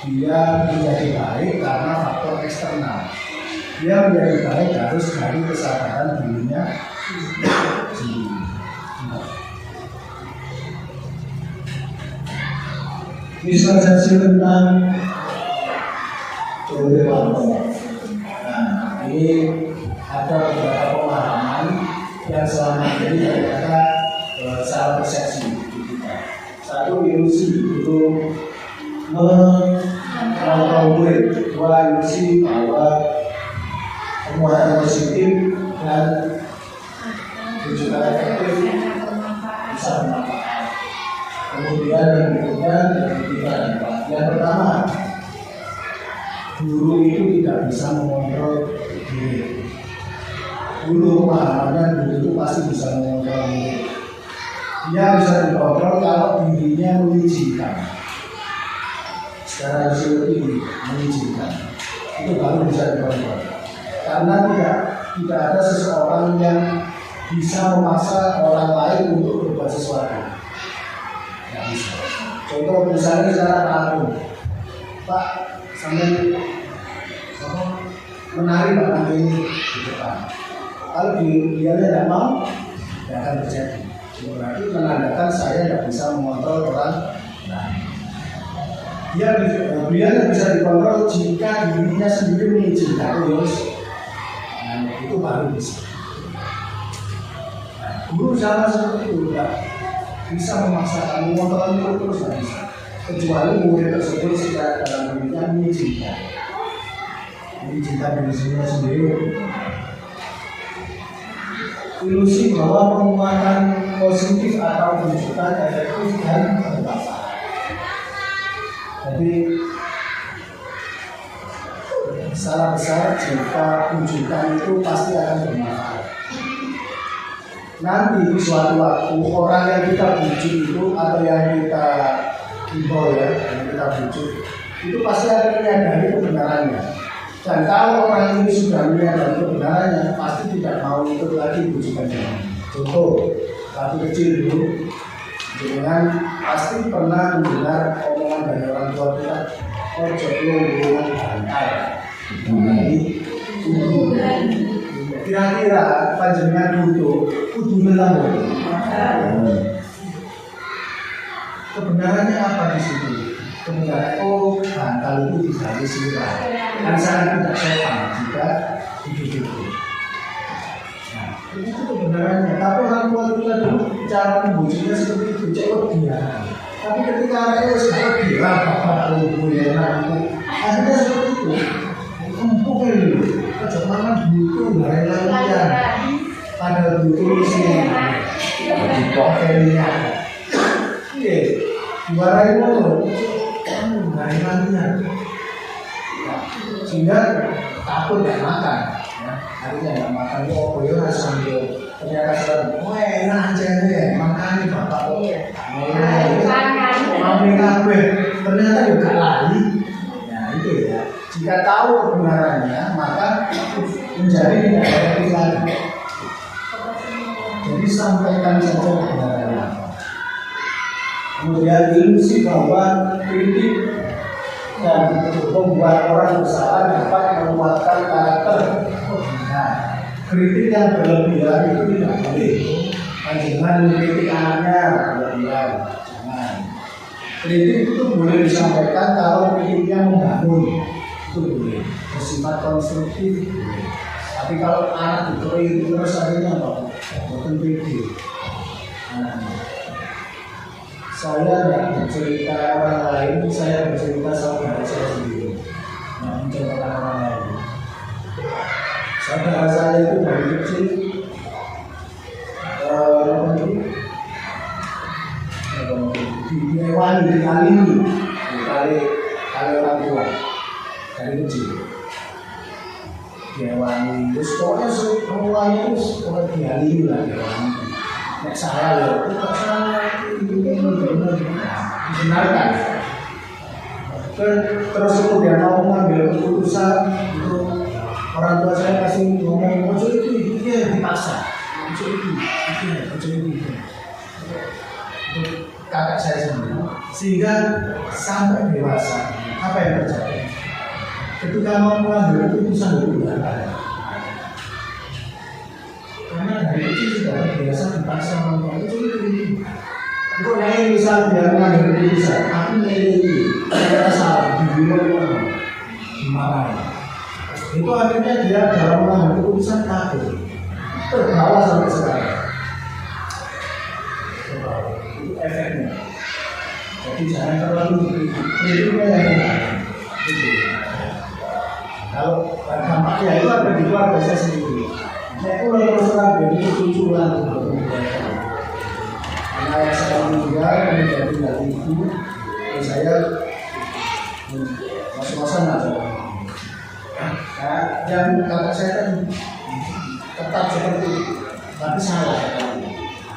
dia menjadi baik karena faktor eksternal. Dia menjadi baik harus dari kesadaran dirinya sendiri. Visualisasi tentang teori warna. Nah, ini ada beberapa pemahaman yang selama ini ternyata salah persepsi kita. Satu, ilusi itu mengkontrol. Dua, ilusi bahwa penguatan positif dan juga efektif bisa bermanfaat. Kemudian yang berikutnya yang ketiga, yang pertama, guru itu tidak bisa mengontrol diri. Guru pemahamannya guru itu pasti bisa mengontrol diri. Dia bisa dikontrol kalau dirinya mengizinkan. Secara psikologi mengizinkan, itu baru bisa dikontrol. Karena tidak ada seseorang yang bisa memaksa orang lain untuk berbuat sesuatu. Tidak bisa. Contoh misalnya secara aku, Pak, sambil menari Pak ini di depan. Kalau dia tidak mau, tidak akan terjadi. Berarti menandakan saya tidak bisa mengontrol orang lain. Dia bisa dikontrol jika dirinya sendiri mengizinkan. Itu baru bisa. Nah, guru sama seperti itu, tidak bisa memaksakan mengontrol itu terus tidak bisa. Kecuali murid tersebut secara dalam dirinya mengizinkan dirinya sendiri. Ilusi bahwa penguatan positif atau penunjukan efektif dan bermanfaat. Jadi salah besar jika rujukan itu pasti akan bermanfaat. Nanti suatu waktu orang yang kita bujuk itu atau yang kita himbau yang kita bujuk itu pasti akan menyadari kebenarannya. Dan kalau orang ini sudah menyadari kebenarannya, pasti tidak mau ikut lagi bujukannya. Contoh, waktu kecil dulu, dengan pasti pernah mendengar omongan dari orang tua kita, ojo lungguhan bantai. Kira-kira panjenengan kudu melang. Kebenarannya apa di situ? Kebenaran bantal itu tidak sirah. Kan sangat tidak sopan jika hidup itu. Nah, itu kebenarannya. Tapi orang tua kita dulu cara membujuknya seperti itu, cewek dia. Tapi ketika anaknya sudah bilang bapak lu ya nanti, akhirnya seperti itu. Empuk ini, kecepatan butuh dari laluan. Pada butuh sini, pakainya. Iya, diwarai mulu. Dari nantinya. Sehingga takut gak makan, ya. Akhirnya gak makan, oh ya sambil ternyata selalu, wah enak aja nih, makan nih bapak kok. Mami kabeh, ternyata juga lali. Nah itu ya, jika tahu kebenarannya, maka menjadi tidak efektif lagi. Jadi sampaikan saja kebenarannya apa. Kemudian ilusi bahwa kritik dan membuat orang bersalah dapat menguatkan karakter. Nah, kritik yang berlebihan itu tidak boleh. Jangan kritik anaknya berlebihan, jangan. Kritik itu boleh disampaikan kalau kritiknya membangun, itu boleh. Bersifat konstruktif boleh. Tapi kalau anak dikritik terus akhirnya apa? Bukan kritik. Saya tidak bercerita orang lain, saya bercerita saudara saya sendiri, tidak menceritakan orang lain. Saudara saya itu dari kecil diewani, dikali orang tua dari kecil. Diewani, terus pokoknya semuanya itu pokoknya dialimi lah diewani. Nek salah loh, itu salah ini dibenarkan. Terus kemudian mau mengambil keputusan itu orang tua saya kasih ngomong ojo itu dia dipaksa, ojo itu. Itu kakak saya sendiri. Sehingga sampai dewasa apa yang terjadi? Ketika mau mengambil keputusan itu tidak ada. Karena dari kecil sudah biasa dipaksa orang tua itu. Kok yang misal dia mengambil keputusan, aku ini saya salah, dibilang dimarahin. Itu akhirnya dia dalam mengambil keputusan takut, terbawa sampai sekarang. Itu efeknya. Jadi jangan terlalu kritiknya yang benar. Kalau dampaknya itu ada di keluarga saya sendiri. Saya pun terus terang jadi kecucuan. Ayah saya meninggal, menjadi dari ibu, dan saya mas-masan aja. Nah, yang kakak saya kan tetap seperti itu, tapi salah.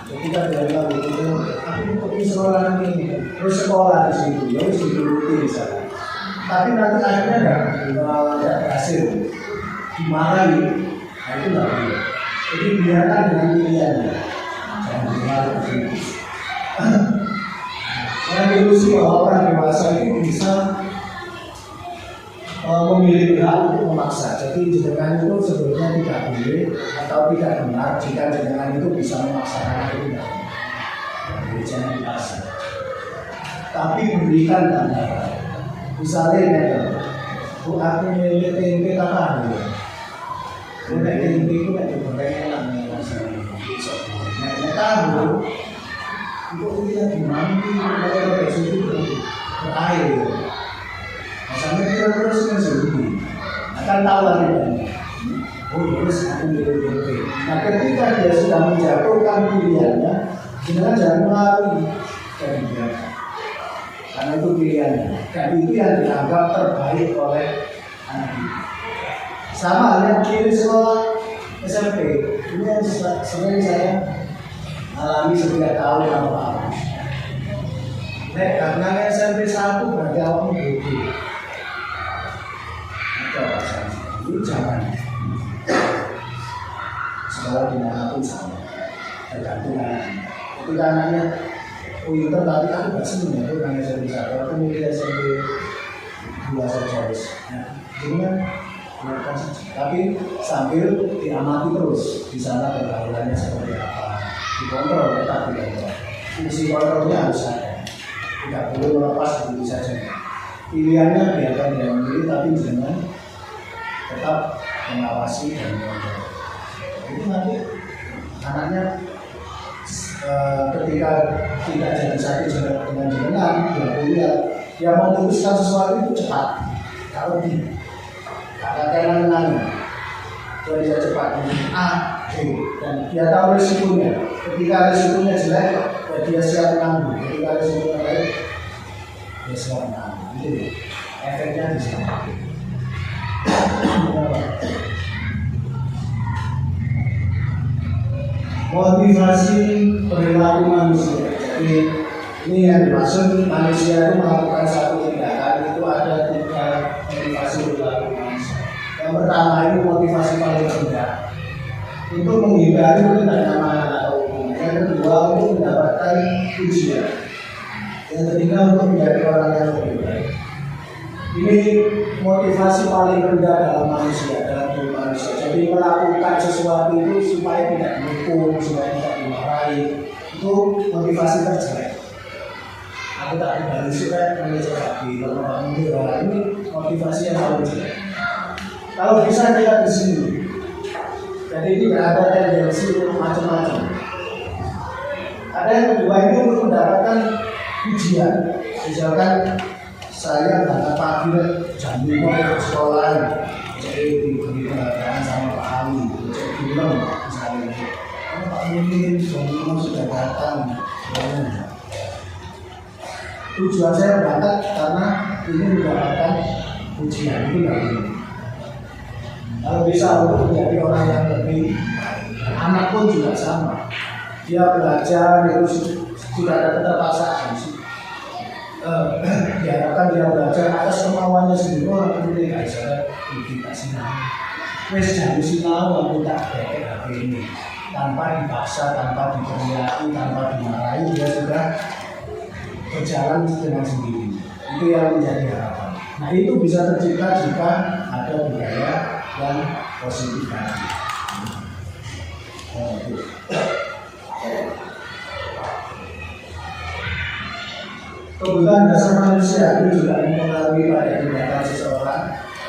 Ketika dia bilang itu, aku pergi sekolah ini, terus sekolah di situ, ya harus dituruti misalnya. Tapi nanti akhirnya tidak berhasil, dimarahi, nah itu tidak boleh. Jadi biarkan dengan pilihannya, jangan dimarahi di sini. Yang ilusi bahwa orang dewasa itu bisa memiliki hak untuk memaksa. Jadi jenengan itu sebetulnya tidak boleh atau tidak benar jika jenengan itu bisa memaksakan itu tidak. Jadi jangan dipaksa. Tapi berikan tanda. Misalnya, bu aku milih tempe apa nih? Udah tempe itu nggak digoreng namanya masalah. Tahu. Untuk kita gimana kalau dari situ berair, sampai terus kan sendiri akan tahu lagi banyak. Oh terus aku milih. Nah ketika dia sudah menjatuhkan pilihannya, jangan mengaruhi dari dia, karena itu pilihannya. Dan itu yang dianggap terbaik oleh anak itu. Sama halnya pilih sekolah SMP. Ini yang sering saya alami setiap tahun apa-apa. Karena SMP 1 berarti awal bodoh. Itu jangan. Sekolah dimanapun sama. Tergantung anaknya. Ketika anaknya pintar tapi aku gak seneng itu kan SMP 1. Aku milih SMP 2 saja harus. Jadi kan tapi sambil diamati terus di sana pergaulannya seperti apa. Dikontrol, tetap dikontrol. Fungsi kontrolnya harus ada. Tidak boleh melepas begitu saja. Pilihannya biarkan dia memilih, tapi jangan tetap mengawasi dan mengontrol. Itu nanti anaknya ketika tidak jadi satu dengan jenengan, dia memutuskan sesuatu itu cepat. Kalau katakanlah menangnya, dia bisa cepat A, B, dan dia tahu risikonya. Ketika risikonya jelek, ya dia siap menanggung. Ketika risikonya baik, dia siap menanggung. Jadi efeknya di sini. Motivasi perilaku manusia. Jadi ini yang dimaksud manusia itu melakukan satu tindakan itu ada 3 motivasi perilaku manusia. Yang pertama itu motivasi paling rendah. Untuk menghindari ketidaknyamanan atau hukum. Yang kedua untuk mendapatkan pujian. Yang ketiga untuk menjadi orang yang lebih baik. Ini motivasi paling rendah dalam manusia, dalam tubuh manusia. Jadi melakukan sesuatu itu supaya tidak dipukul, supaya tidak dimarahi. Itu motivasi terjelek. Aku tak dibalik supaya mengejar lagi. Kalau tak mundur, ini motivasi yang paling jelek. Kalau bisa kita di sini. Jadi tidak ada tendensi untuk macam-macam. Ada yang kedua ini untuk mendapatkan ujian. Misalkan saya berangkat pagi jam 5 ke sekolah, jadi diberi penghargaan sama Pak Ali, jadi bilang misalnya, Pak Mimin jam 5 sudah datang. Tujuan saya berangkat karena ini mendapatkan ujian itu lagi. Kalau bisa untuk menjadi orang yang lebih, anak pun juga sama. Dia belajar itu sudah ada keterpaksaan. Diharapkan dia belajar atas kemauannya sendiri. Orang itu tidak bisa dikasih nama. Wes jangan sinau aku tak pakai HP ini. Tanpa dipaksa, tanpa diteriaki, tanpa dimarahi, dia sudah berjalan dengan sendiri. Itu yang menjadi harapan. Nah itu bisa tercipta jika ada budaya yang positif tadi. Kebutuhan dasar manusia itu juga mempengaruhi pada tindakan seseorang.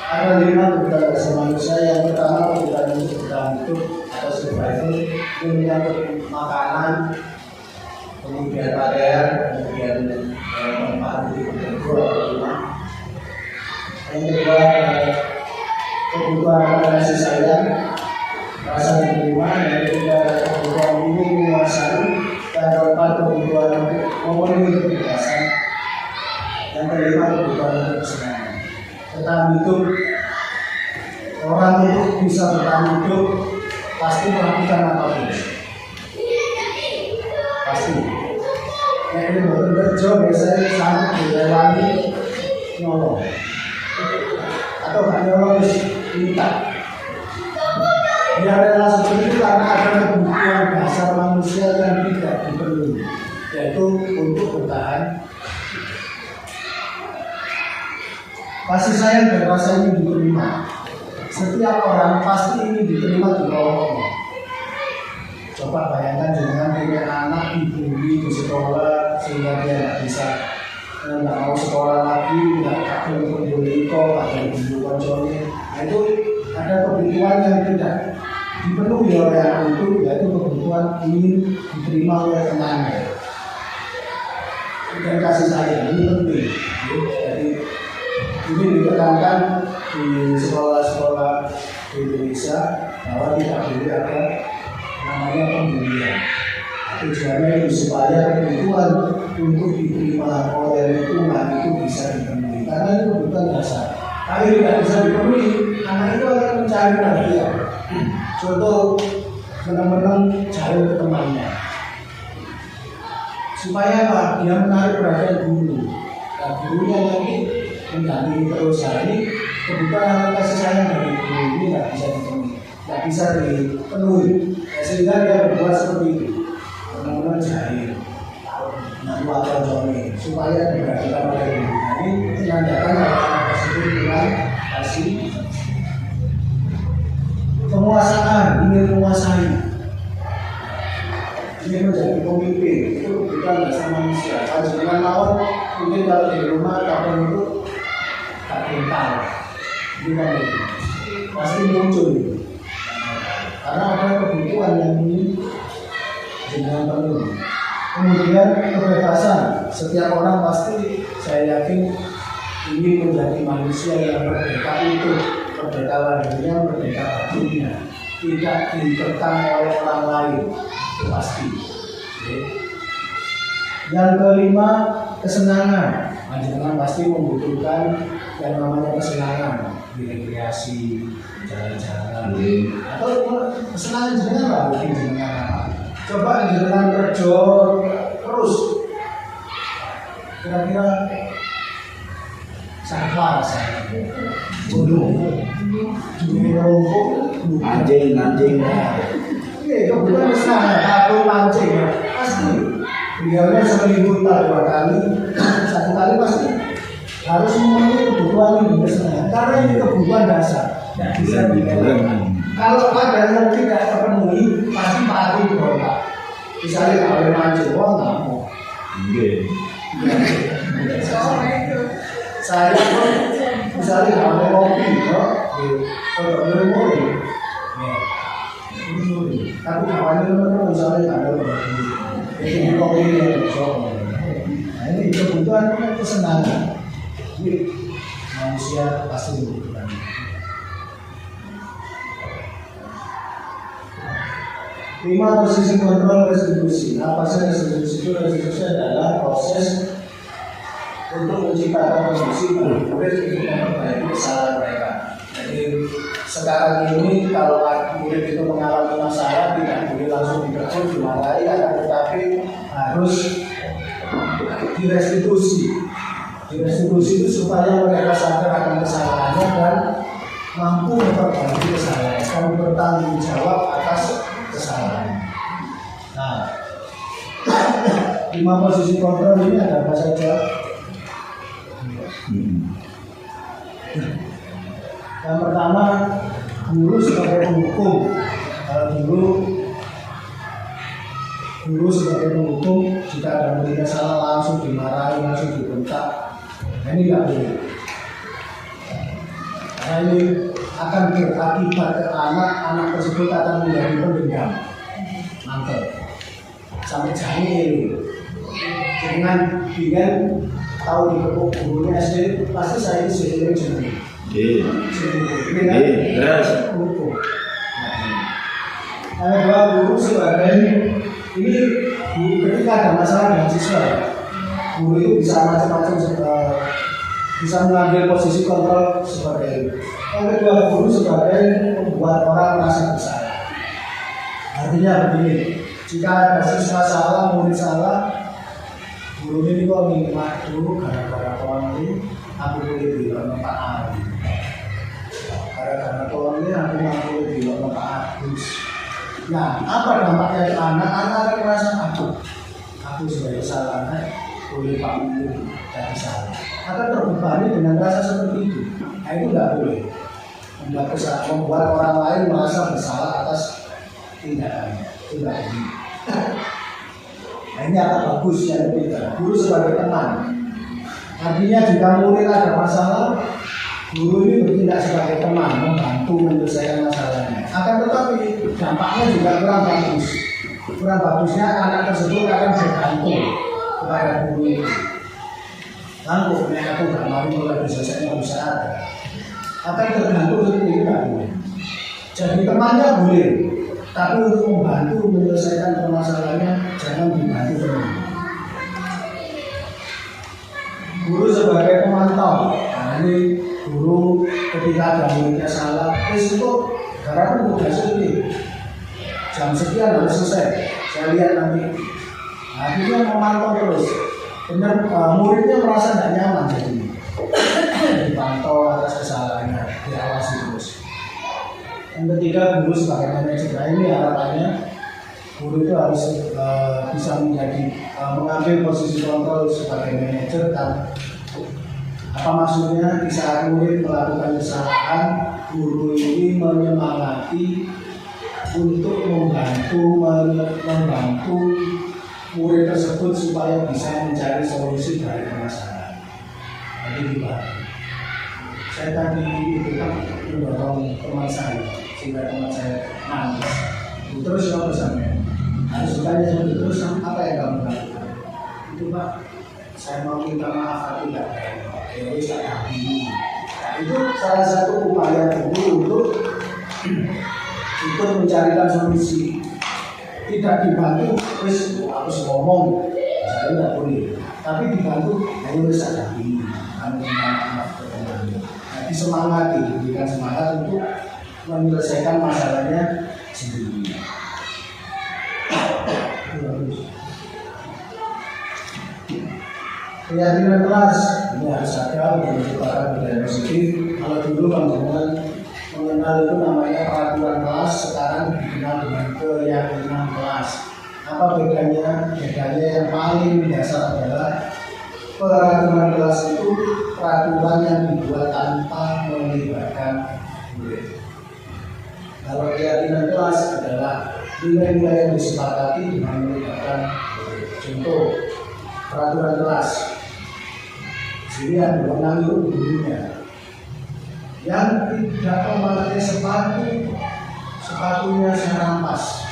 Ada 5 kebutuhan dasar manusia. Yang pertama kebutuhan untuk bertahan hidup atau survival, itu menyangkut makanan, kemudian pakaian, kemudian tempat untuk berdoa atau rumah. Yang kedua kebutuhan kasih sayang, rasa diterima. Yang ketiga kebutuhan ini menguasai. Dan keempat kebutuhan memenuhi kebebasan. Yang kelima kebutuhan untuk kesenangan. Bertahan hidup, orang itu bisa bertahan hidup pasti melakukan apapun. Pasti. Yang ini bekerja biasanya sampai dilewati nolong. Atau gak nolong minta. Dia rela seperti itu karena ada kebutuhan dasar manusia yang tidak dipenuhi, yaitu untuk bertahan. Kasih sayang dan rasa ini diterima. Setiap orang pasti ingin diterima di bawahnya. Coba bayangkan dengan punya anak dibully di sekolah sehingga dia tidak bisa, tidak mau sekolah lagi, tidak takut untuk bully kok, atau dibully konsolnya. Nah itu ada kebutuhan yang tidak dipenuhi oleh anak itu, yaitu kebutuhan ingin diterima oleh temannya. Dan kasih sayang ini penting. Jadi ini ditekankan di sekolah-sekolah di Indonesia bahwa tidak boleh ada namanya pembulian. Tujuannya itu supaya kebutuhan untuk diterima oleh lingkungan itu bisa dipenuhi. Karena itu kebutuhan dasar. Kalau tidak bisa dipenuhi, anak itu akan mencari perhatian. Contoh, menang-menang jauh ke temannya. Supaya apa? Dia menarik perhatian guru. Nah, gurunya nanti mendampingi terus. Ini kebutuhan anak kasih sayang dari guru ini tidak bisa dipenuhi. Tidak bisa dipenuhi. Sehingga dia berbuat seperti itu. Menang-menang jahil. Nah, wakil Johnny. Supaya diperhatikan oleh guru. Nah, ini menandakan anak tersebut dengan kasih. Penguasaan, ingin menguasai, ingin menjadi pemimpin, itu bukan dasar manusia. Kalau dengan lawan, mungkin kalau di rumah kapan itu tak pintar, bukan itu, pasti muncul itu. Karena ada kebutuhan yang ingin dengan penuh. Kemudian kebebasan, setiap orang pasti saya yakin ingin menjadi manusia yang merdeka itu. Merdeka lahirnya, merdeka batinnya, tidak dikekang oleh orang lain, itu pasti. Yang kelima, kesenangan. Panjenengan pasti membutuhkan yang namanya kesenangan, rekreasi, jalan-jalan, atau kesenangan jenengan lah, mungkin jenengan apa? Coba jenengan kerja terus, kira-kira siapa saya? Bodoh, anjing. Iya, kebetulan sana aku mancing, pasti beliaunya seminggu tak 2 kali, 1 kali pasti harus memenuhi kebutuhan ini kesehatan karena ini kebutuhan dasar. Tidak bisa dilakukan. Kalau ada yang tidak terpenuhi pasti pasti berontak. Misalnya kalau mancing, wah nggak mau. Saya pun misalnya kalau kopi, kalau boleh. Tapi kawannya teman-teman misalnya ada kopi, itu kopi yang besok. Nah ini kebutuhan kesenangan. Jadi manusia pasti membutuhkan. Lima, posisi kontrol restitusi. Apa sih restitusi itu? Restitusi adalah proses untuk menciptakan kondisi bagi murid untuk memperbaiki kesalahan mereka. Jadi sekarang ini kalau murid itu mengalami masalah tidak boleh langsung ditegur, dimarahi, akan tetapi harus direstitusi. Direstitusi itu supaya mereka sadar akan kesalahannya dan mampu memperbaiki kesalahan dan bertanggung jawab atas kesalahan. Nah, 5 posisi kontrol ini ada apa saja? Yang pertama, guru sebagai penghukum. Kalau guru sebagai penghukum, jika ada muridnya salah langsung dimarahi, langsung dibentak. Nah, ini tidak boleh. Karena ini akan berakibat ke anak tersebut akan menjadi pendendam, mangkel, sampai jahil. Dengan tahu di gurunya SD, pasti saya itu sering jenuh. Dengan hukum. Ada 2 guru sebagai ini ketika ada masalah dengan siswa, guru itu bisa macam-macam, bisa mengambil posisi kontrol sebagai yang kedua, guru sebagai membuat orang merasa bersalah. Artinya begini, jika ada siswa salah, murid salah, guru ini kok minta dulu gara-gara kawan ini, aku boleh bilang Pak Ali. Gara-gara kawan ini aku boleh bilang Pak Agus. Nah, apa dampaknya ke anak? Anak akan merasa aku sebagai kesalahan, boleh Pak Mulu jadi salah. Akan terbebani dengan rasa seperti itu. Nah, itu tidak boleh. Membuat orang lain merasa bersalah atas tindakannya. Itu tidak boleh. Nah, ini akan bagus yang ketiga. Guru sebagai teman. Artinya jika murid ada masalah, guru ini bertindak sebagai teman, membantu menyelesaikan masalahnya. Akan tetapi dampaknya juga kurang bagus. Kurang bagusnya anak tersebut akan bergantung kepada guru itu. Lalu aku gak mau mulai selesai bisa ada. Akan tergantung seperti itu tidak boleh. Jadi temannya boleh, tapi untuk membantu menyelesaikan permasalahannya jangan dibantu teman. Guru sebagai pemantau. Nah ini guru ketika ada muridnya salah, itu karena tugasnya ini jam sekian harus selesai. Saya lihat nanti. Nah dia memantau terus. Benar muridnya merasa tidak nyaman jadi dipantau atas kesalahannya, diawasi terus. Yang ketiga, guru sebagai manajer. Nah ini harapannya guru itu harus bisa menjadi mengambil posisi kontrol sebagai manajer. Dan apa maksudnya? Di saat murid melakukan kesalahan, guru ini menyemangati untuk membantu murid tersebut supaya bisa mencari solusi dari permasalahan. Jadi dibantu. Saya tadi itu kan mendorong teman saya, sehingga teman saya nangis. Terus apa sampai? Harus bertanya seperti terus apa yang kamu lakukan? Itu Pak, saya mau minta maaf tapi tidak. Ya wis tak habis. Itu salah satu upaya guru untuk mencarikan solusi. Tidak dibantu, terus harus ngomong, saya tidak boleh. Tapi dibantu, ayo wis ada ini, kamu minta maaf ke teman. Nah, disemangati, diberikan semangat untuk menyelesaikan masalahnya sendiri. Keyakinan kelas ini harus ada untuk menciptakan budaya positif. Kalau dulu mengenal itu namanya peraturan kelas, sekarang dikenal dengan keyakinan kelas. Apa bedanya? Bedanya yang paling dasar adalah peraturan kelas itu peraturan yang dibuat tanpa melibatkan murid. Kalau keyakinan kelas adalah nilai-nilai yang disepakati dengan melibatkan murid. Contoh peraturan kelas. Sini yang berwenang itu gurunya. Yang tidak memakai sepatunya saya rampas,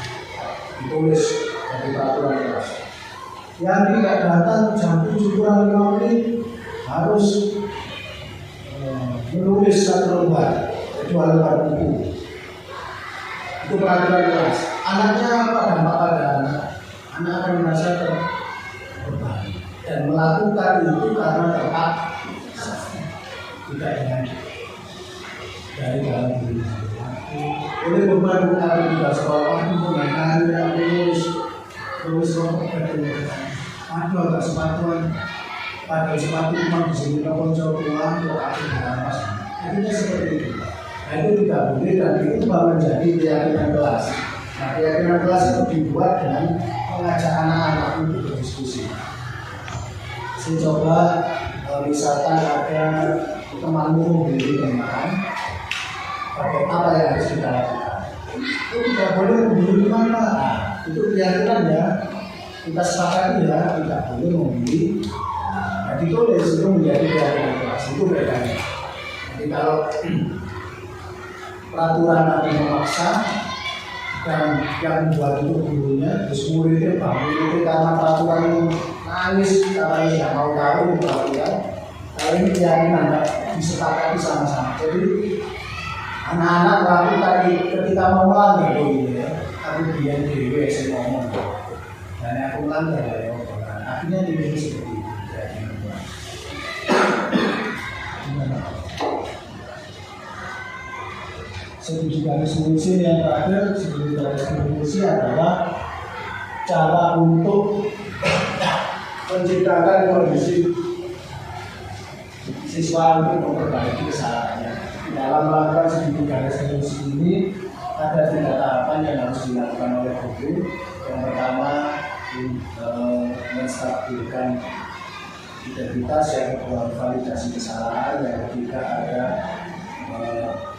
ditulis dari peraturan kelas. Yang tidak datang jam 7 kurang 5 menit harus menulis satu lembar, kecuali lembar buku. Itu peraturan kelas. Anaknya apa dampak pada anak? Anak akan merasa terbebani dan melakukan itu karena terpaksa, tidak dengan dari dalam diri. Oleh beban mengatur juga sekolah itu mengenai yang tulis agak sepatuan pada sepatu cuma di sini kalau jauh pulang kok aku dirampas. Akhirnya seperti itu. Nah itu tidak boleh dan itu menjadi keyakinan kelas. Nah keyakinan kelas itu dibuat dengan mengajak anak-anak untuk berdiskusi. Saya coba misalkan ada temanmu membeli teman, apa yang harus kita lakukan? Itu tidak boleh membeli mana? Itu keyakinan ya. Kita sepakati ya, tidak boleh membeli. Nah, ditulis itu menjadi keyakinan kelas. Itu bedanya. Jadi kalau peraturan ada memaksa dan yang membuat itu gurunya, terus muridnya bangun itu karena peraturan itu nangis, karena tidak mau tahu itu peraturan. Kalau ini keyakinan disepakati sama-sama. Jadi anak-anak melakukan ketika mau melanggar ini ya, tapi dia dewe saya ngomong. Dan aku melanggar ya, akhirnya dia seperti itu. Setuju garis fungsi yang terakhir, setuju garis fungsi adalah cara untuk menciptakan kondisi siswa untuk memperbaiki kesalahannya. Dalam melakukan studi garis fungsi ini ada 3 tahapan yang harus dilakukan oleh guru. Yang pertama menstabilkan integritas, yang kedua validasi kesalahan, yang ketiga ada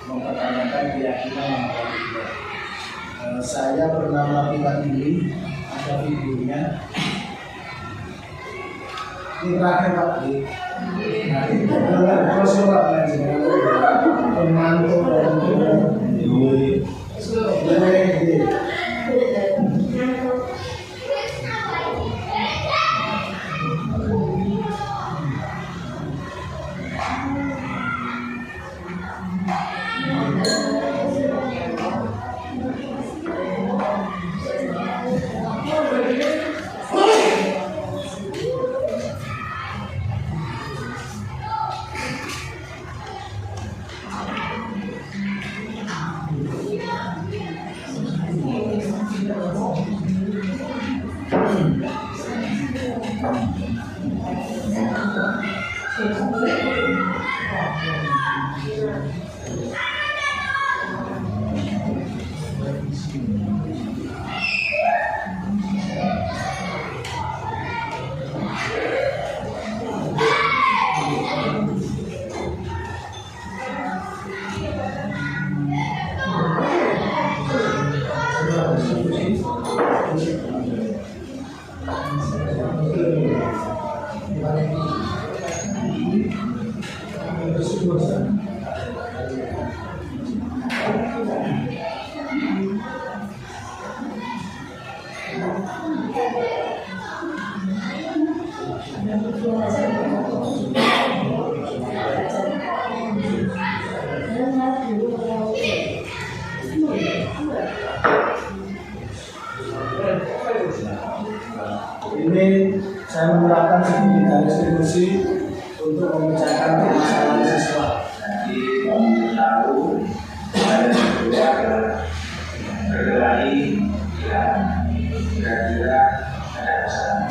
mempertanyakan keyakinan yang ada. Saya pernah melakukan ini, ada videonya. Ini terakhir Pak. Nah, ini kalau surat pemantau ini saya menerapkan studi garis fungsi untuk memecahkan permasalahan siswa. Jadi kami tahu ada sebuah berkelahi yang kira-kira ada kesalahan.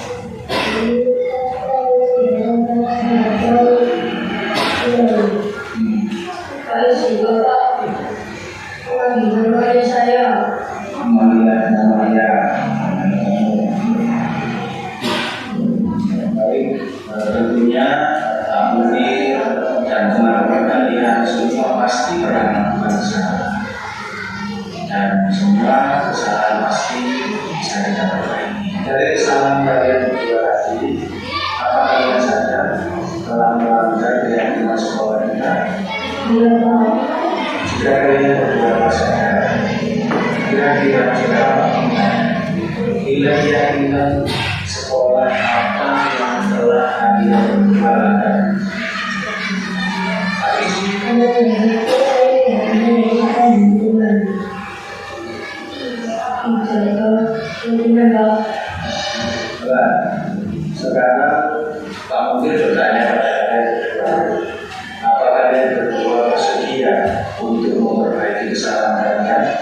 Melihat namanya kalian semua pasti pernah melakukan kesalahan, dan semua kesalahan pasti bisa kita perbaiki. Dari kesalahan kalian berdua tadi, apa kalian sadar telah melanggar keyakinan sekolah kita? Jika kalian berdua sadar, kira-kira kita bila keyakinan sekolah apa yang telah kalian berdua lakukan? Sekarang Pak Mungkin bertanya pada kalian berdua, apa kalian berdua bersedia untuk memperbaiki kesalahan kalian?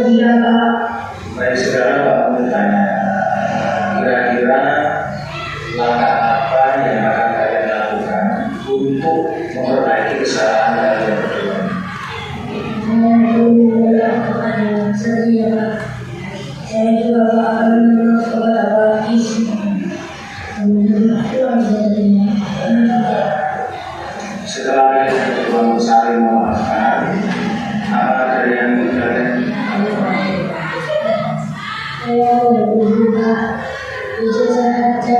Iya, Pak. Baik, sekarang Pak Mungkin tanya, kira-kira langkah apa yang akan kalian lakukan untuk memperbaiki kesalahan kalian berdua? Saya juga akan menurut kepada Pak Isi. Setelah kalian berdua saling memaafkan, apa dari yang kalian lakukan? Saya juga bisa saja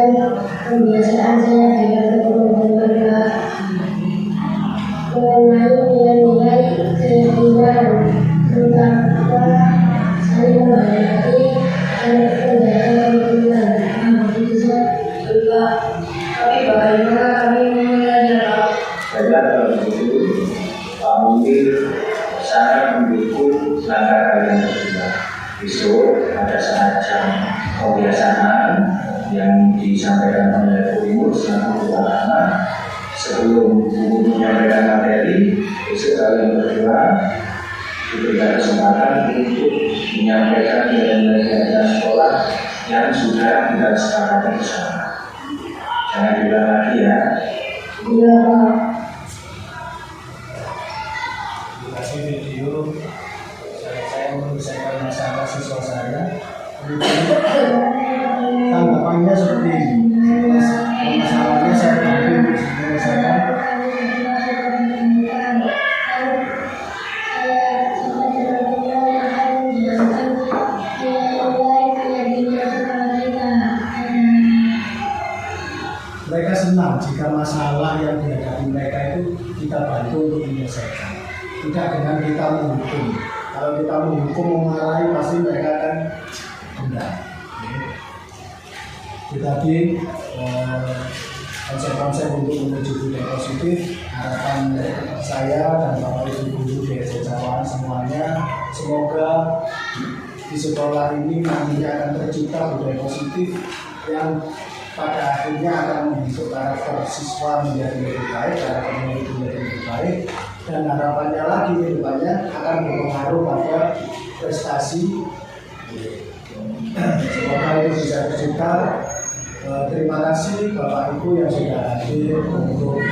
kebiasaan saya dengan keluarga mengenai nilai-nilai kehidupan, terutama saling menghormati dan menjaga kerukunan. Bisa juga, tapi bagaimana kami memulainya, Pak? Baiklah, kalau begitu, Pak Mungkin sangat mendukung langkah kalian berdua. Besok ada semacam kebiasaan yang disampaikan oleh Bu selaku anak sebelum buku menyampaikan materi. Besok kalian berdua diberikan kesempatan untuk menyampaikan nilai-nilai sekolah yang sudah kita sepakati bersama. Jangan diulang lagi ya. Iya, Pak. Dikasih video saya menyelesaikan masalah siswa saya. Tanggapannya seperti ini. Masalahnya saya bantu menyelesaikan. Mereka senang jika masalah yang dihadapi mereka itu kita bantu untuk menyelesaikan, tidak dengan kita menghukum. Kalau kita menghukum, memarahi, pasti mereka akan enggak. Tetapi konsep-konsep untuk menuju budaya positif, harapan saya dan Bapak Ibu guru di SDN semuanya, semoga di sekolah ini nantinya akan tercipta budaya positif yang pada akhirnya akan membentuk karakter siswa menjadi lebih baik, karakter murid menjadi lebih baik, dan harapannya lagi ke depannya akan berpengaruh pada prestasi. Semoga itu bisa tercipta. Terima kasih Bapak Ibu yang sudah hadir untuk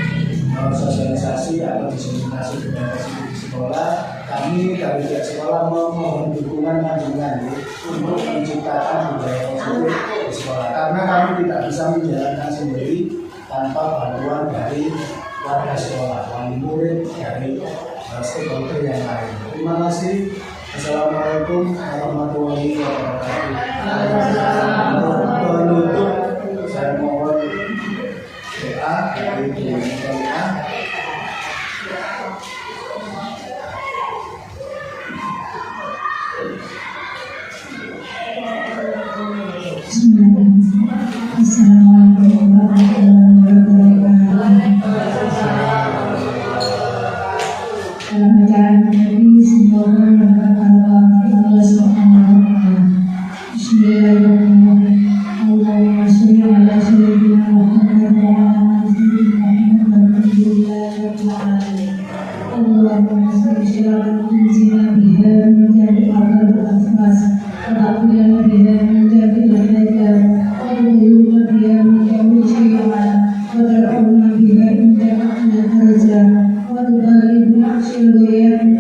sosialisasi atau diseminasi budaya positif di sekolah. Kami dari pihak sekolah memohon dukungan panjenengan untuk menciptakan budaya positif di sekolah, karena kami tidak bisa menjalankan sendiri tanpa bantuan dari warga sekolah, wali murid, dari stakeholder yang lain. Terima kasih. Assalamualaikum warahmatullahi wabarakatuh. Untuk penutup, saya mohon doa dari Bu Mulia. Assalamualaikum warahmatullahi wabarakatuh. Dalam bacaan tadi semoga dapat Allah Subhanahu wa Ta'ala. Bismillahirrahmanirrahim. Allahumma shalli ala sayyidina Muhammad wa ala sayyidina Muhammad walhamdulillahirabbil alamin. Allahumma shalli ala sayyidina biha menjadi akal al-afas wa taqiyana biha menjadi al-hajar wa tu'yuna biha menjadi syai'an wa tar'una biha menjadi al-harja wa tu'alibna syai'an